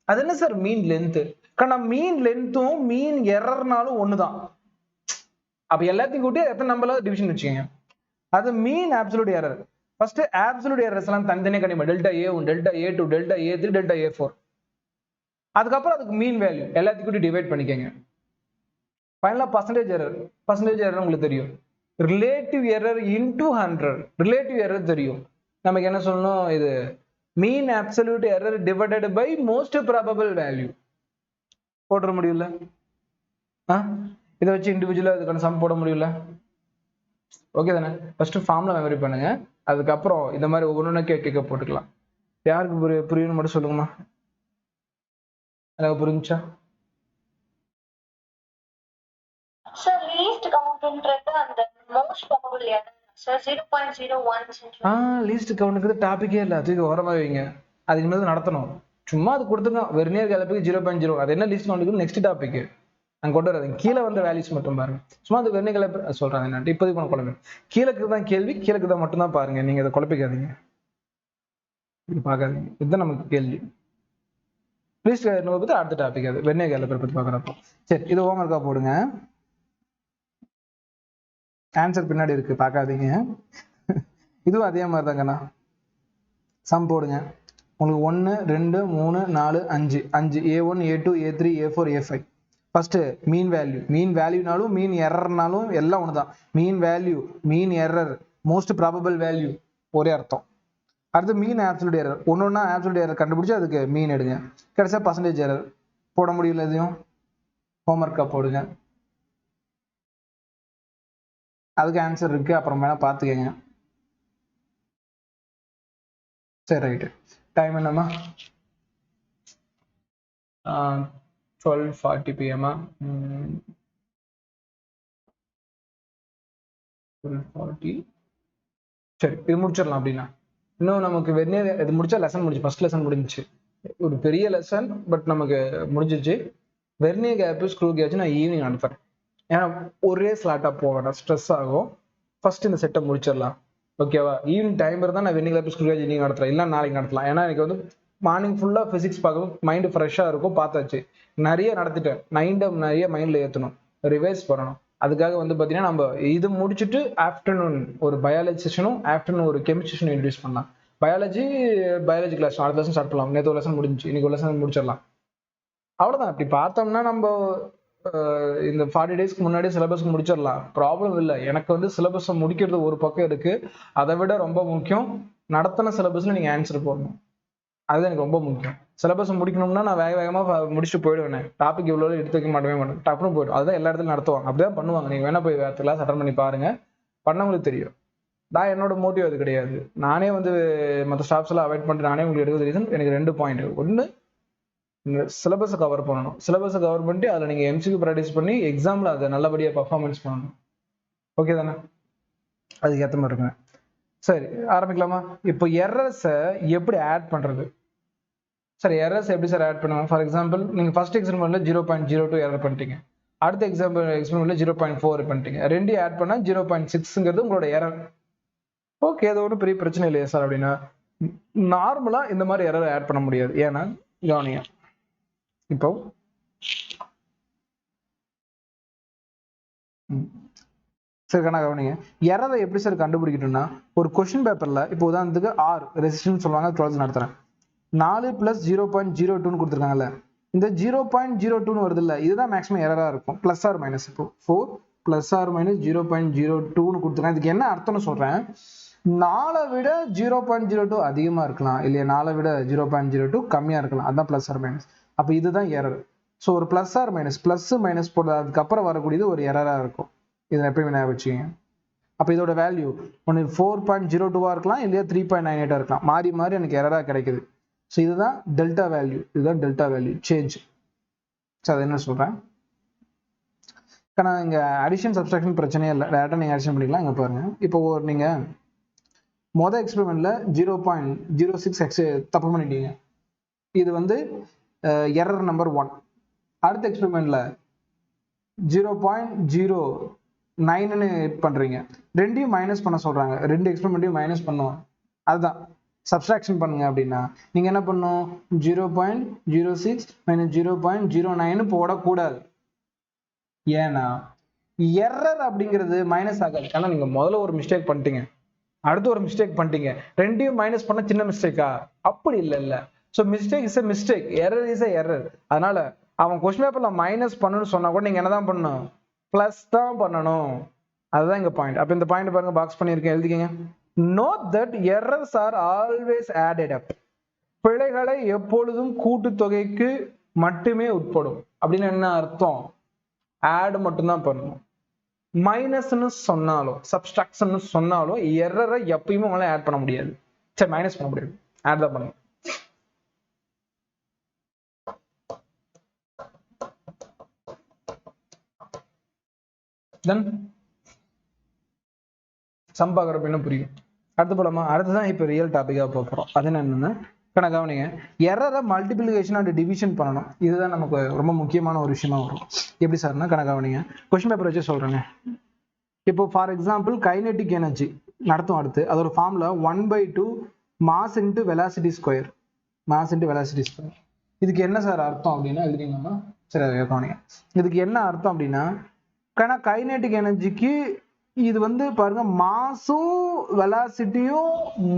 அது என்ன சார் மீன் லென்த்? மீன் லென்த்தும் மீன் எரர்னாலும் ஒண்ணுதான். அப்ப எல்லாத்தையும் கூட்டி எத்தனை நம்பர்ல டிவிஷன் வச்சுக்கோங்க. அது மீன் absolute error. First absolute errors எல்லாம் தனித்தனியா கண்டிப்பா delta A1, delta A2, delta A3, delta A4. அதுக்கப்புறம் அதுக்கு மீன் வேல்யூ எல்லாத்தையும் கூட்டி டிவைட் பண்ணிக்கங்க. ஃபைனலாக பர்சன்டேஜ் எரர் உங்களுக்கு தெரியும். Relative error into 100 relative error தெரியும். நமக்கு என்ன சொல்லணும், இது mean absolute error divided by most probable value போட்டுற முடியல. இதை வச்சு இண்டிவிஜுவலாக இதுக்கான சம் போட முடியல. ஓகே தானே? ஃபர்ஸ்ட் ஃபார்முலா மெமரி பண்ணுங்க, அதுக்கப்புறம் இந்த மாதிரி ஒவ்வொன்றும் கேட்க போட்டுக்கலாம். யாருக்கு புரியணும் மட்டும் சொல்லுங்கம்மா. எனக்கு புரிஞ்சா? Sir, least countன்றது அந்த most probable error. Sir, 0.01. Least கவுண்ட்ங்கிறது டாபிக்கே இல்லை, அதுக்கு ஓரமாக வைங்க. அது இனிமேல் நடத்தணும். சும்மா அது கொடுத்துருங்க, வெர்னியர் கேலிப்பருக்கு 0.0. அது என்ன லீஸ்ட் கவுண்ட்டுக்கு நெக்ஸ்ட் டாபிக் நான் கொண்டு வராது. கீழே வந்த வேல்யூஸ் மட்டும் பாருங்க. சும்மா அது வெர்னியர் கேலிப்பர் சொல்றாங்க என்ன இப்போதைக்கு பண்ண குழம்பு. கீழக்கு தான் கேள்வி, கீழக்கு தான் மட்டும் தான் பாருங்க. நீங்க அதை குழப்பிக்காதீங்க, இது பார்க்காதீங்க. இதுதான் நமக்கு கேள்வி. லீஸ்ட் பத்தி அடுத்த டாபிக் அது வெர்னியர் கேலிப்பர் பத்தி பார்க்குறப்போ. சரி, இது ஹோம்ஒர்க்கா போடுங்க. ஆன்சர் பின்னாடி இருக்கு, பார்க்காதீங்க. இதுவும் அதே மாதிரி தாங்கண்ணா. சம் போடுங்க. உங்களுக்கு 1 2 3 4 5 5 A1 A2 A3 A4 A5. First மீன் வேல்யூனாலும் மீன் எரர்னாலும் எல்லாம் ஒன்று தான். மீன் வேல்யூ, மீன் எரர், மோஸ்ட் ப்ராபபிள் வேல்யூ ஒரே அர்த்தம். அடுத்து மீன் ஆப்சல்யூட் எரர், ஒன்னொன்னா ஆப்சல்யூட் எரர் கண்டுபிடிச்சு அதுக்கு மீன் எடுங்க. கடைசியா பர்சன்டேஜ் எரர் போட முடியல. எதையும் ஹோம்ஒர்க்கா போடுங்க. அதுக்கு ஆன்சர் இருக்கு, அப்புறம் வேணா பார்த்துக்கங்க. சரி, ரைட்டு. டைம் என்னம்மா? 12:40 PM. 12:40. சரி, இது முடிச்சிடலாம். அப்படின்னா இன்னும் நமக்கு வெர்னியர் இது முடிச்சா லெசன் முடிஞ்சு, ஃபர்ஸ்ட் லெசன் முடிஞ்சிச்சு. ஒரு பெரிய லெசன், பட் நமக்கு முடிஞ்சிச்சு. வெர்னியர் கேப், ஸ்க்ரூ கேஜ் நான் ஈவினிங் அனுப்புறேன். ஏன்னா ஒரே ஸ்லாட்டாக போக வேண்டாம், ஸ்ட்ரெஸ் ஆகும். ஃபர்ஸ்ட் இந்த செட்டை முடிச்சிடலாம், ஓகேவா? ஈவினிங் டைம் இருந்தால் நான் vernier cap, screw gauge evening நடத்தலாம், இல்லை நாளைக்கு நடத்தலாம். ஏன்னா எனக்கு வந்து மார்னிங் ஃபுல்லாக ஃபிசிக்ஸ் பார்க்கணும், மைண்டு ஃப்ரெஷ்ஷாக இருக்கும். பார்த்தாச்சு, நிறைய நடத்திட்டேன். நிறைய மைண்டில் ஏற்றணும், ரிவைஸ் பண்ணணும். அதுக்காக வந்து பார்த்தீங்கன்னா நம்ம இது முடிச்சுட்டு ஆஃப்டர்நூன் ஒரு பயாலஜி செஷனும், ஆஃப்டர்நூன் ஒரு கெமிஸ்ட்ரி செஷனும் இன்ட்ரடியூஸ் பண்ணலாம். பயாலஜி கிளாஸ் அடுத்த லெசன் ஸ்டார்ட் பண்ணலாம். நேற்று ஒரு லெசன் முடிஞ்சு, இன்னைக்கு ஒரு லெசன் முடிச்சிடலாம். அவ்வளோதான். அப்படி பார்த்தோம்னா நம்ம இந்த 40 டேஸ்க்கு முன்னாடி சிலபஸ்க்கு முடிச்சிடலாம், ப்ராப்ளம் இல்லை. எனக்கு வந்து சிலபஸை முடிக்கிறது ஒரு பக்கம் இருக்கு, அதை விட ரொம்ப முக்கியம் நடத்தின சிலபஸ்ல நீங்க ஆன்சர் போடணும். அதுதான் எனக்கு ரொம்ப முக்கியம். சிலபஸ் முடிக்கணும்னா நான் வேகமாக முடிச்சுட்டு போயிடுவேன். டாபிக் இவ்வளோ எடுத்து வைக்க மாட்டேன், டப்புன்னு போயிடும். அதுதான் எல்லா இடத்துலையும் நடத்துவாங்க, அப்படிதான் பண்ணுவாங்க. நீங்க வேணா போய் வேற கிளாஸ் அட்டன் பண்ணி பாருங்க, பண்ணவங்களுக்கு தெரியும். நான் என்னோட மோட்டிவ் அது கிடையாது. நானே வந்து மற்ற ஸ்டாஃப்ஸ் எல்லாம் அவாய்ட் பண்ணிட்டு நானே உங்களுக்கு எடுக்கிறது ரீசன் எனக்கு 2 பாயிண்ட். ஒன்று, சிலபஸை கவர் பண்ணணும். சிலபஸை கவர் பண்ணிட்டு அதில் நீங்கள் எம்சிக்கு ப்ராக்டிஸ் பண்ணி எக்ஸாமில் அதை நல்லபடியாக பர்ஃபார்மன்ஸ் பண்ணணும். ஓகே தானே? அதுக்கு ஏற்ற மாதிரி இருக்குங்க. சரி, ஆரம்பிக்கலாமா? இப்போ எரர்ஸை எப்படி ஆட் பண்ணுறது? சார் எரர்ஸ் எப்படி சார் ஆட் பண்ணுவாங்க? ஃபார் எக்ஸாம்பிள் நீங்கள் ஃபர்ஸ்ட் எக்ஸாம்பிள்ல 0.02 எரர் பண்ணிட்டீங்க, அடுத்த எக்ஸாம்பிள்ல 0.4 பண்ணிட்டீங்க. ரெண்டையும் ஆட் பண்ணால் 0.6ங்கிறது உங்களோட எரர். ஓகே, அது ஒன்றும் பெரிய பிரச்சனை இல்லையா சார் அப்படின்னா, நார்மலாக இந்த மாதிரி எரர் ஆட் பண்ண முடியாது. ஏன்னா கவனிங்க, இப்போ சரி கண்ணா கவனிங்க, எரரை எப்படி சார் கண்டுபிடிக்கணும்னா, ஒரு கொஸ்டின் பேப்பர்ல இப்போ உதாரணத்துக்கு ஆர் ரெசிஸ்டன்ஸ் சொல்லுவாங்க, 12 நடத்துறேன். 4 + 0.02 கொடுத்துருக்காங்கல்ல, இந்த 0.02 வருது இல்லை, இதுதான் மேக்ஸிமம் எரரா இருக்கும். பிளஸ் ஆர் மைனஸ், இப்போ 4 ± 0.02 கொடுத்துருக்காங்க. இதுக்கு என்ன அர்த்தம்னு சொல்றேன். 4 விட 0.02 அதிகமா இருக்கலாம், இல்லையா 4 விட 0.02 கம்மியா இருக்கலாம், அதுதான் பிளஸ் ஆர் மைனஸ். அப்போ இதுதான் எரர். ஸோ ஒரு plus or minus, plus minus போடுறது அதுக்கப்புறம் வரக்கூடியது ஒரு எரரா இருக்கும். இதை எப்பயுமே ஞாபகம் வச்சுக்கோங்க. அப்போ இதோட வேல்யூ ஒன்று 4.02 இருக்கலாம், இல்லையா 3.98 இருக்கலாம். மாறி மாறி எனக்கு எரரா கிடைக்குது. ஸோ இதுதான் டெல்டா வேல்யூ, இதுதான் டெல்டா வேல்யூ சேஞ்ச். ஸோ அது என்ன சொல்றேன், ஆனால் இங்கே அடிஷன் சப்ஸ்ட்ராக்ஷன் பிரச்சனையே இல்லை, டேரெக்டாக நீங்கள் அடிஷன் பண்ணிக்கலாம். இங்கே பாருங்க, இப்போ நீங்கள் மொதல் எக்ஸ்பெரிமெண்ட்ல 0.06 தப்பு பண்ணிட்டீங்க, இது வந்து எரர் நம்பர் 1. அடுத்த எக்ஸ்பெரிமெண்ட்ல 0.09ன்னு பண்றீங்க, ரெண்டையும் மைனஸ் பண்ண சொல்றாங்க, 2 எக்ஸ்பெரிமெண்ட்டையும் மைனஸ் பண்ணுவோம். அதுதான் சப்ஸ்ட்ராக்ஷன் பண்ணுங்க. அப்படின்னா நீங்க என்ன பண்ணும், 0.06 - 0.09 போடக்கூடாது. ஏன்னா எரர் அப்படிங்கிறது மைனஸ் ஆகாது. ஏன்னா நீங்க முதல்ல ஒரு மிஸ்டேக் பண்ணிட்டீங்க, அடுத்து ஒரு மிஸ்டேக் பண்ணிட்டீங்க, ரெண்டையும் மைனஸ் பண்ண சின்ன மிஸ்டேக்கா? அப்படி இல்லை. So mistake is a mistake, error is a error. அதனால அவன் கொஸ்டின் பேப்பர்ல மைனஸ் பண்ணுன்னு சொன்னா கூட நீங்க என்னதான் பண்ணணும், பிளஸ் தான் பண்ணணும். அதுதான் இங்க பாயிண்ட். அப்ப இந்த பாயிண்ட் பாருங்க, பாக்ஸ் பண்ணியிருக்கேன், எழுதிக்கங்க. Note that errors are always added up. பிழைகளை எப்பொழுதும் கூட்டுத்தொகைக்கு மட்டுமே உட்படும். அப்படின்னு என்ன அர்த்தம்? ஆட் மட்டும்தான் பண்ணணும். மைனஸ்ன்னு சொன்னாலும் சப்ஸ்ட்ராக்ஷன் சொன்னாலும் எரரை எப்பயுமே உங்களால ஆட் பண்ண முடியாது. சரி, மைனஸ் பண்ண முடியாது, ஆட் தான் பண்ணணும். தென் சம் பார்க்குறப்ப என்ன புரியும்? அடுத்து போலாமா? அடுத்துதான் இப்போ ரியல் டாபிக்காக போகிறோம். அது என்னன்னா, கவனிங்க, எரரை மல்டிபிளிகேஷன் அண்ட் டிவிஷன் பண்ணணும். இதுதான் நமக்கு ரொம்ப முக்கியமான ஒரு விஷயமா வரும். எப்படி சார்னா, கவனிங்க, கொஸ்டின் பேப்பர் வச்சு சொல்றேங்க. இப்போ ஃபார் எக்ஸாம்பிள் கைனெட்டிக் எனர்ஜி நடத்தும். அடுத்து அதோட formula 1/2 mass into velocity square. Mass into velocity square. இதுக்கு என்ன சார் அர்த்தம் அப்படின்னா எழுதிங்கன்னா, சரி கவனிங்க, இதுக்கு என்ன அர்த்தம் அப்படின்னா, கைனெட்டிக் எனர்ஜிக்கு இது வந்து பாருங்க, மாஸும் வெலாசிட்டியும்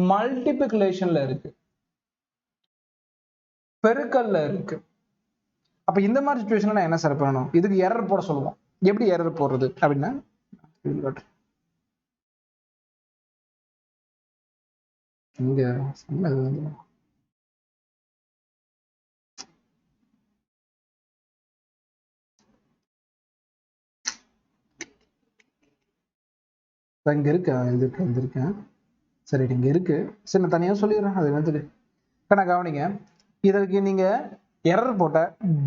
மல்டிபிளிகேஷன்ல இருக்கு, பெருக்கல்ல இருக்கு. அப்ப இந்த மாதிரி சிச்சுவேஷன்ல நான் என்ன சார் பண்ணணும்? இதுக்கு எரர் போட சொல்லுவோம். எப்படி எரர் போடுறது அப்படின்னா, இங்க இங்க இருக்கேன். சரி, இங்க இருக்கு. சரி, நான் தனியா சொல்லிடுறேன். அது என்னது கவனிங்க, இதற்கு நீங்க எரர் போட்ட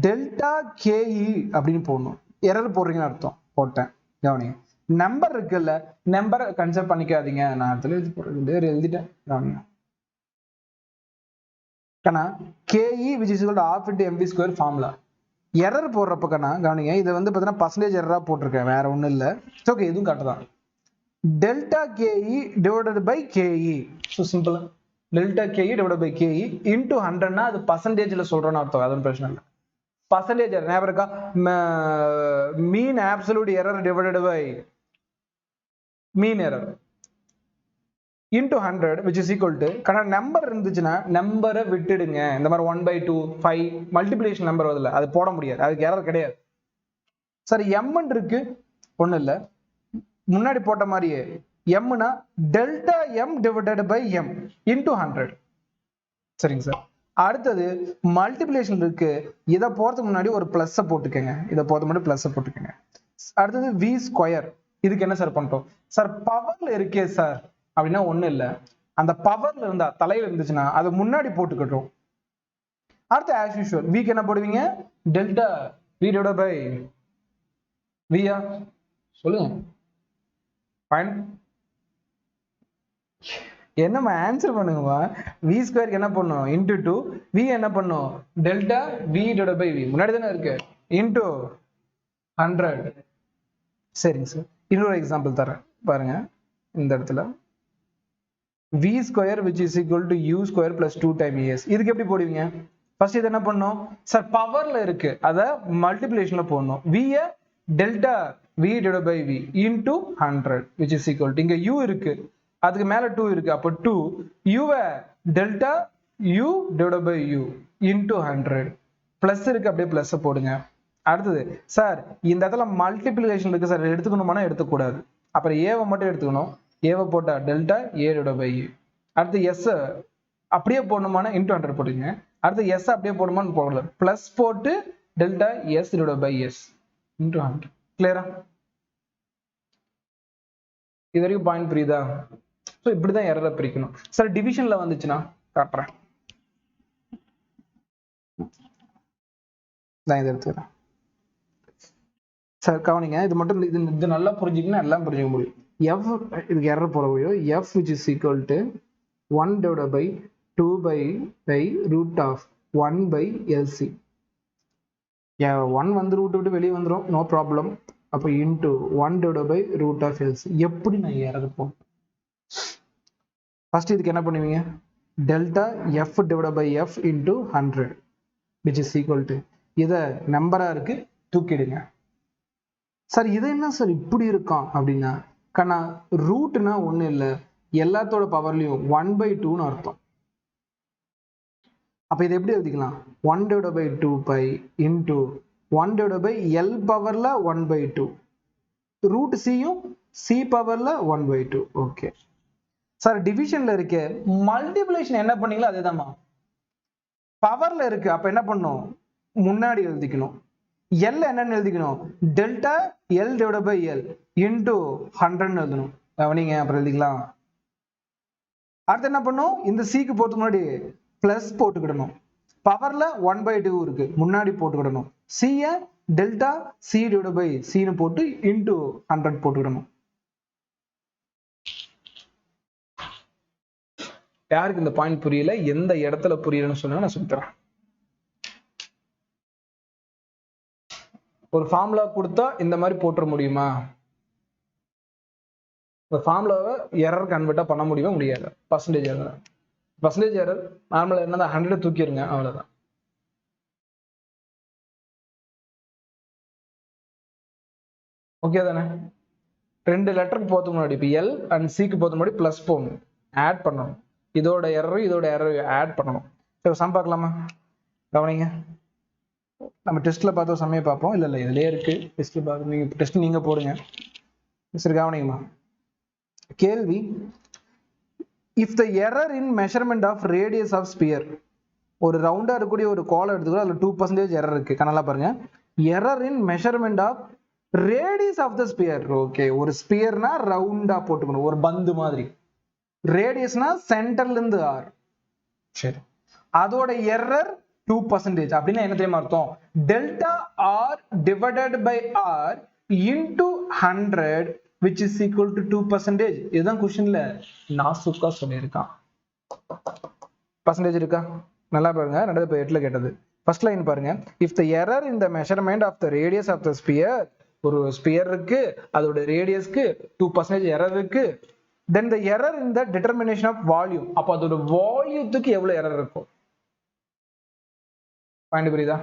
டெல்டா கேஇ அப்படின்னு போடணும். எரர் போடுறீங்கன்னு அர்த்தம். போட்டேன், கவனிங்க. நம்பர் இருக்குல்ல, நம்பரை கன்சிடர் பண்ணிக்காதீங்க. நான் எழுதிட்டேன். கவனிங்க, கேஇ which is equal to half into mv square formula. Error போடுறப்ப கவனிங்க, இதை வந்து பார்த்தீங்கன்னா பர்சன்டேஜ் எரரா போட்டிருக்கேன், வேற ஒன்றும் இல்லை. ஓகே, இதுவும் கரெக்ட் தான். Delta KE divided by KE. So simple, delta KE divided by KE into 100னா அது பர்சன்டேஜ்ல சொல்றோன்னு அர்த்தம். அது பிரச்சனை இல்லை. பர்சன்டேஜ் எரர் ஞாபகம் இருக்கா? Mean absolute error divided by mean error into 100 which is equal to number இருந்துச்சுன்னா நம்பரை விட்டுடுங்க. இந்த மாதிரி 1/2 5 மல்டிபிளிகேஷன் நம்பர் வருதுல, அது போட முடியாது, அதுக்கு எரர் கிடையாது. சரி, m இருக்கு, ஒண்ணு இல்ல, முன்னாடி போட்ட மாதிரியே mனா delta m divided by m into 100. சரிங்க சார். அடுத்தது மல்டிபிளிகேஷன் இருக்கு, இதை போறதுக்கு முன்னாடி ஒரு பிளஸ் போட்டுக்கங்க. இதை போறதுக்கு முன்னாடி பிளஸ் போட்டுக்கங்க. அடுத்தது v ஸ்கொயர். இதுக்கு என்ன சார் பண்ணிட்டோம் சார்? பவர்ல இருக்கே சார் அப்படின்னா ஒண்ணு இல்ல, அந்த பவர்ல இருந்தா தலையில இருந்துச்சுன்னா அது முன்னாடி போட்டுக்கிட்டோம். அடுத்து ஆஸ் யூஷுவல் வீக்கு என்ன போடுவீங்க? டெல்டா வி டிவைடட் பை வியா, சொல்லுங்க. ஃபைன், என்னம்மா ஆன்சர் பண்ணுங்கம்மா. வி ஸ்கொயருக்கு என்ன பண்ணும்? இன்டூ 2. வி என்ன பண்ணும்? Delta V divided by V, முன்னாடி தானே இருக்கு, இன்டூ 100. சரிங்க சார், இன்னொரு எக்ஸாம்பிள் தரேன் பாருங்க. இந்த இடத்துல v square which is equal to u square plus 2 times es. இதுக்கு எப்படி போடுவீங்க? ஃபர்ஸ்ட் இது என்ன பண்ணணும் சார்? பவர்ல இருக்கு, அத மல்டிப்ளிகேஷன்ல போடணும். v delta v divided by v into 100 which is equal to, இங்க u இருக்கு, அதுக்கு மேல 2 இருக்கு, அப்ப 2 u delta u divided by u into 100 plus இருக்கு, அப்படியே பிளஸ் போடுங்க. அடுத்தது சார், இந்த இடத்துல மல்டிப்ளிகேஷன் இருக்கு சார், எடுத்துக்கணுமானா எடுத்துக்கூடாது. அப்புறம் ஏவை மட்டும் எடுத்துக்கணும். ஏவை போட்டா டெல்டா ஏ டிவைடட் பை ஏ. அடுத்து எஸ் அப்படியே போடணுமானா இன்டூ 100 போடுங்க. அடுத்து எஸ் அப்படியே போடணுமான்னு போடல, பிளஸ் போட்டு delta S divided by S into 100. கிளியரா? இது வரைக்கும் பாயிண்ட் புரியுதா? ஸோ இப்படிதான் எரரை பிரிக்கணும் சார். டிவிஷன்ல வந்துச்சுன்னா காட்டுறேன், நான் இதை எடுத்துக்கிறேன் சார். கவனிங்க, இது மட்டும் இது நல்லா புரிஞ்சுக்கணும், எல்லாம் புரிஞ்சுக்க முடியும். f இதுக்கு எரர் போட முடியும். f which is equal to 1 divided by 2 by root of 1 by LC. 1 வந்து ரூட் விட்டு வெளியே வந்துடும், நோ ப்ராப்ளம். அப்போ into 1 divided by root of LC. எப்படி நான் எரர் போடும்? ஃபர்ஸ்ட் இதுக்கு என்ன பண்ணுவீங்க? Delta f divided by f into 100 which is equal to, இதை நம்பரா இருக்கு, தூக்கிடுங்க. சார் இது என்ன சார் இப்படி இருக்கான் அப்படின்னா, ரூட்னா ஒண்ணு இல்ல, எல்லாத்தோட பவர்லயும் 1/2ன்னு அர்த்தம். அப்ப இதை எப்படி எழுதிக்கலாம்? 1 divided by 2 pi into 1 divided by L பவர்ல 1/2. ரூட் சியும் சி பவர்ல 1/2. ஓகே சார் டிவிஷன்ல இருக்கு, மல்டிப்ளிகேஷன் என்ன பண்ணீங்களோ அதேதான்மா. பவர்ல இருக்கு, அப்ப என்ன பண்ணும், முன்னாடி எழுதிக்கணும். எல் என்னன்னு எழுதிக்கணும், delta L divide by L into 100 எழுதணும். கவனிங்க, அப்புறம் எழுதிக்கலாம். அடுத்து என்ன பண்ணும், இந்த சிக்கு போறதுக்கு முன்னாடி பிளஸ் போட்டுக்கிடணும். பவர்ல 1/2 இருக்கு, முன்னாடி போட்டுக்கிடணும். சிய டெல்டா சி டிவைட் பை சின்னு போட்டு இன்டு 100 போட்டுக்கிடணும். யாருக்கு இந்த பாயிண்ட் புரியல, எந்த இடத்துல புரியலன்னு சொன்னா நான் சொல்லித்தரேன். ஒரு ஃபார்முலா கொடுத்தா இந்த மாதிரி போட்டுற முடியுமா? இந்த ஃபார்முலாவை எரர் கன்வெர்ட்டா பண்ண முடியுமா? முடியாது. பர்சன்டேஜ் எரர், பர்சன்டேஜ் எரர் நார்மலா என்ன 100 தூக்கிடுங்க, அவ்வளவுதான். ஓகே தானே? ரெண்டு லெட்டருக்கு போறதுக்கு முன்னாடி இப்போ எல் அண்ட் சிக்கு போறதுக்கு முன்னாடி பிளஸ் போடணும், ஆட் பண்ணணும். இதோட எரர் இதோட எரர் ஆட் பண்ணணும். சரி சம் பார்க்கலாமா? கவனிங்க, நம்ம டெஸ்ட்ல பார்த்த சமயம் பார்ப்போம். இல்ல இதுலயே இருக்கு, டெஸ்ட்ல பார்த்து நீங்க டெஸ்ட் நீங்க போடுங்க. சரி கவனிங்கம்மா, கேள்வி, if the error in measurement of radius of sphere, ஒரு ரவுண்டா இருக்கக்கூடிய ஒரு கோலம் எடுத்துக்கோ, அதுல 2% எரர் இருக்கு. கணலா பாருங்க, error in measurement of radius of the sphere. Okay, ஒரு ஸ்பியர்னா ரவுண்டா போட்டுக்கணும், ஒரு பந்து மாதிரி. ரேடியஸ்னா சென்டர்ல இருந்து ஆர். சரி, அதோட எரர் 2% அப்படின்னா என்ன தெரியுமா அர்த்தம்? Delta R divided by R into 100 which is equal to 2%. இதுதான் கொஸ்டின்ல நாசுக்கா சொல்லியிருக்கான். பர்சன்டேஜ் இருக்கா? நல்லா பாருங்க, 2/8 கேட்டது. ஃபர்ஸ்ட் லைன் பாருங்க, if the error in the measurement of the radius of the sphere, ஒரு ஸ்பியர் இருக்கு, அதோட ரேடியஸ்க்கு 2% எரர் இருக்கு, then the error in the determination of volume, அப்ப அதோட வால்யூத்துக்கு எவ்வளவு எரர் இருக்கும்? பாயிண்ட் புரியுதா?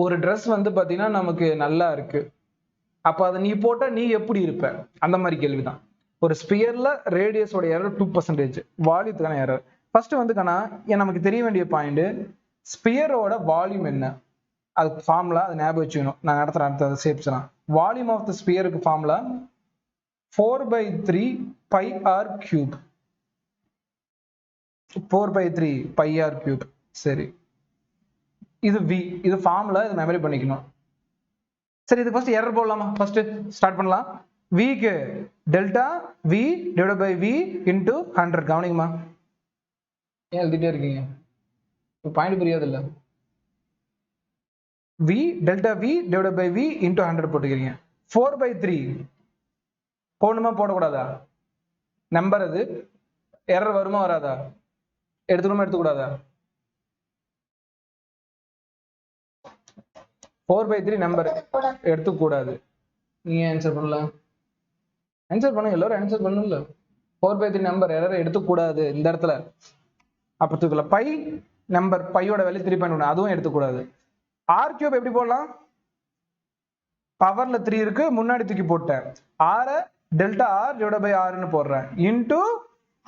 ஒரு Dress வந்து பாத்தீங்கன்னா நமக்கு நல்லா இருக்கு, அப்ப அதை நீ போட்டா நீ எப்படி இருப்ப? அந்த மாதிரி கேள்விதான். ஒரு ஸ்பியர்ல ரேடியஸோட எரர் 2%, வால்யூத்துக்கான எரர். ஃபர்ஸ்ட் வந்து கண்ணா நமக்கு தெரிய வேண்டிய பாயிண்ட், ஸ்பியரோட வால்யூம் என்ன, அதுக்கு ஃபார்முலா அதை ஞாபகம் வச்சுக்கணும். நான் அடுத்த ஷேப்ஸ்னா வால்யூம் ஆஃப் த ஸ்பியருக்கு formula 4/3 pi r cube. 4/3 pi r cube. சரி, இது v, இது ஃபார்முலா, இது மெமரி பண்ணிக்கணும். சரி, இது ஃபர்ஸ்ட் எரர் போடலாமா? ஃபர்ஸ்ட் ஸ்டார்ட் பண்ணலாம். v க்கு delta v divide by v into 100. கவனிங்கம்மா, ஏன் எழுதிட்டே இருக்கீங்க? பாயிண்ட் புரியாது இல்ல? v delta v divide by v into 100 போட்டுக்கிறீங்க. 4/3 போடணுமா போடக்கூடாதா? நம்பர் அது, எரர் வருமா வராதா? எடுத்துக்கணுமா எடுத்துக்கூடாதா? 4/3 நம்பர் எடுத்துக்கூடாது. நீங்க ஆன்சர் பண்ணலாம், ஆன்சர் பண்ணுங்க, எல்லாரும் ஆன்சர் பண்ணல. 4/3 நம்பர் எரர் எடுத்துக்கூடாது இந்த இடத்துல. அப்ப தூக்கல. பை நம்பர், பையோட வேல்யூ 3.1, அதுவும் எடுத்துக்கூடாது. ஆர் கியூப் எப்படி போடலாம்? பவர்ல 3 இருக்கு, முன்னாடி தூக்கி போட்டேன். R delta R divide by ஆர்னு போடுறேன், இன்டு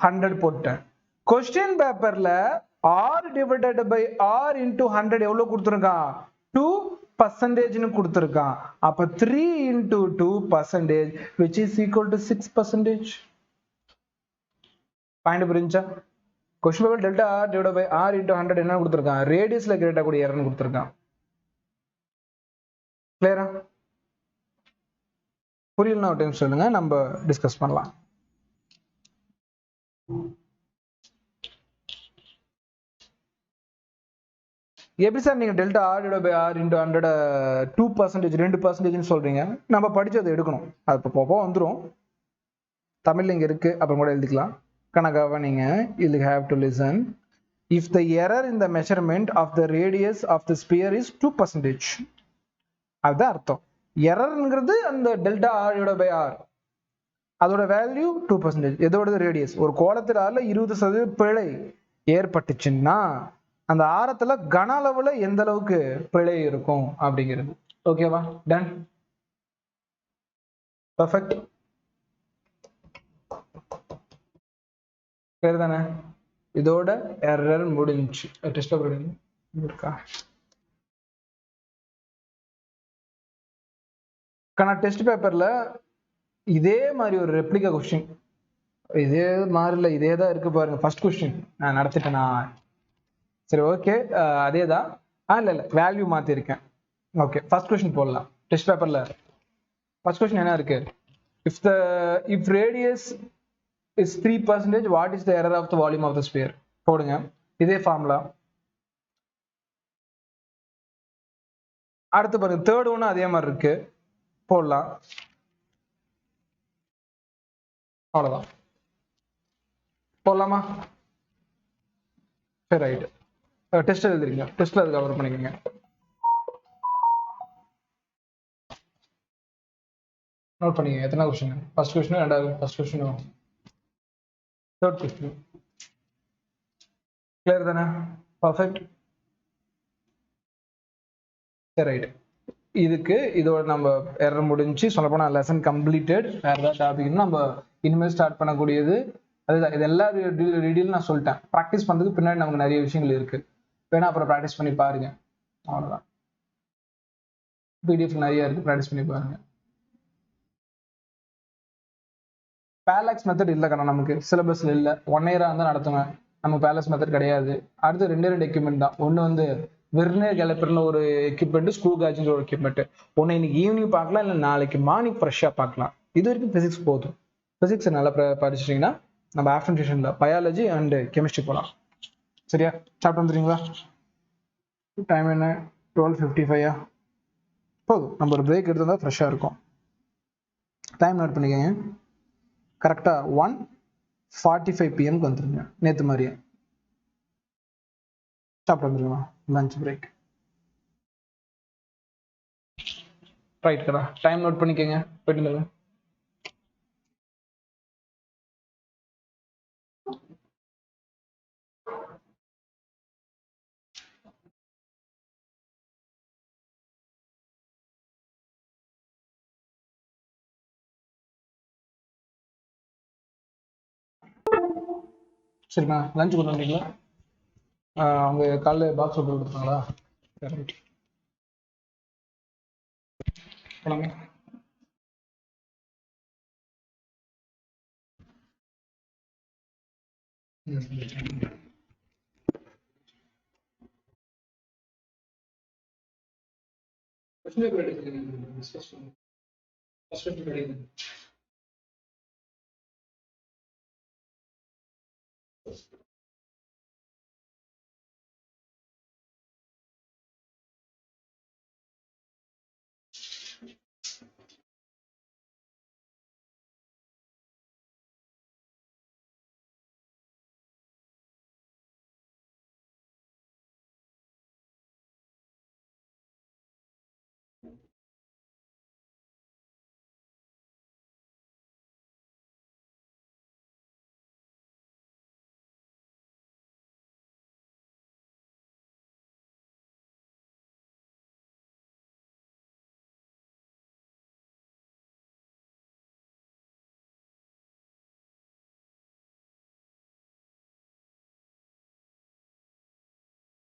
100 போட்டேன். கொஸ்டின் பேப்பர்ல R divided by R into 100 எவ்வளவு கொடுத்துருக்கான்? 2% கொடுத்துருக்கான். அப்ப 3 into 2% which is equal to 6%. Point புரிஞ்சா? Question paper delta R divide by R into 100 என்ன கொடுத்துருக்கான்? ரேடியஸ்ல கிரியேட் ஆகக்கூடிய எரர்னு கொடுத்துருக்கான். கிளியரா? புரியலன்னா ஒரு டைம் சொல்லுங்க, நம்ம டிஸ்கஸ் பண்ணலாம். எப்படி சார் நீங்க delta R divide by R into 100 2%, 2% சொல்றீங்க? நம்ம படிச்சதை எடுக்கணும், அது இப்போ போக வந்துடும். தமிழ்ல இங்க இருக்கு, அப்புறம் கூட எழுதிக்கலாம். கணக்காக நீங்க you have to listen. If the error in the measurement of the radius of the sphere is 2%, அதுதான் அர்த்தம். எரர்ங்கிறது அந்த delta R divide by R, அதோட வேல்யூ 2%. எதோட ரேடியஸ்? ஒரு கோலத்துல 20% பிழை ஏற்பட்டுச்சுன்னா அந்த ஆரத்துல கன அளவுல எந்த அளவுக்கு பிழை இருக்கும் அப்படிங்கிறது. ஓகேவா? டன், பர்ஃபெக்ட், சரிதானே? இதோட எரர் முடிஞ்சு. டெஸ்ட் இருக்கா? ஆனால் டெஸ்ட் பேப்பர்ல இதே மாதிரி ஒரு ரெப்ளிகா கொஸ்டின், இதே மாதிரி இல்லை, இதே தான் இருக்கு பாருங்க. ஃபர்ஸ்ட் கொஸ்டின் நான் நடத்திட்டேனா? சரி, ஓகே, அதே தான். இல்லை வேல்யூ மாற்றிருக்கேன். ஓகே, ஃபர்ஸ்ட் கொஸ்டின் போடலாம். டெஸ்ட் பேப்பர்ல ஃபர்ஸ்ட் கொஸ்டின் என்ன இருக்கு? If radius is 3%, what is the error of the volume of the sphere? போடுங்க, இதே ஃபார்முலா. அடுத்து பாருங்க, தேர்ட் ஒன்று அதே மாதிரி இருக்கு, போடலாம். அவ்வளோதான், போடலாமா? சரி, ரைட்டு. டெஸ்ட் எழுதுறீங்க, டெஸ்ட்ல அது கவர் பண்ணிக்கோங்க. நோட் பண்ணிக்கங்க எத்தனை கொஸ்டின். ஃபர்ஸ்ட் கொஸ்டின், ரெண்டாவது first question, third question. Clear தானே? பர்ஃபெக்ட். சரி, ரைட். இதுக்கு இதோட நம்ம எரர் முடிஞ்சு சொல்ல போனா லெசன் கம்ப்ளீட்டட். வேற ஏதாவது டாபிக் நம்ம இனிமேல் ஸ்டார்ட் பண்ணக்கூடியது அதுதான். இது எல்லா ரீடியும் நான் சொல்லிட்டேன். ப்ராக்டிஸ் பண்றதுக்கு பின்னாடி நமக்கு நிறைய விஷயங்கள் இருக்கு, வேணா அப்புறம் ப்ராக்டிஸ் பண்ணி பாருங்க. அவ்வளோதான், பிடிஎஃப் நிறைய இருக்கு, ப்ராக்டிஸ் பண்ணி பாருங்க. பேலக்ஸ் மெத்தட் இல்லை கண்ணா, நமக்கு சிலபஸ்ல இல்லை. 1 இயரா தான் நடத்துவேன், நம்ம பேலக்ஸ் மெத்தட் கிடையாது. அடுத்து ரெண்டு எக்யூப்மெண்ட் தான். ஒன்று வந்து வெர்னியர் கேலிப்பர்னு ஒரு எக்யூப்மெண்ட், ஸ்க்ரூ கேஜ்ங்கிற ஒரு எக்யூப்மெண்ட். ஒன்று இன்னைக்கு ஈவினிங் பார்க்கலாம், இல்லை நாளைக்கு மார்னிங் ஃப்ரெஷ்ஷாக பார்க்கலாம். இது வரைக்கும் ஃபிசிக்ஸ் போதும். ஃபிசிக்ஸ் நல்லா படிச்சிட்டிங்கன்னா நம்ம ஆஃப்டர்நூன் செஷன்ல பயாலஜி அண்ட் கெமிஸ்ட்ரி போகலாம். சரியா? ஸ்டார்ட் வந்துடுறீங்களா? டைம் என்ன? 12:55. போதும், நம்ம ஒரு பிரேக் எடுத்துருந்தா ஃப்ரெஷ்ஷாக இருக்கும். டைம் நோட் பண்ணிக்கோங்க. கரெக்டாக 1:45 PM வந்துருங்க, நேற்று மாதிரியே. சாப்பிட்டு வந்துருங்க, லஞ்ச் பிரேக். ரைட் கடா, டைம் நோட் பண்ணிக்கோங்க, போயிட்டு. சரிண்ணா, லஞ்ச் கொண்டு வந்தீங்களா? அவங்க காலைல பாக்ஸ் போட்டு கொடுத்தாங்களா? சரி, ரைட். போலாமா?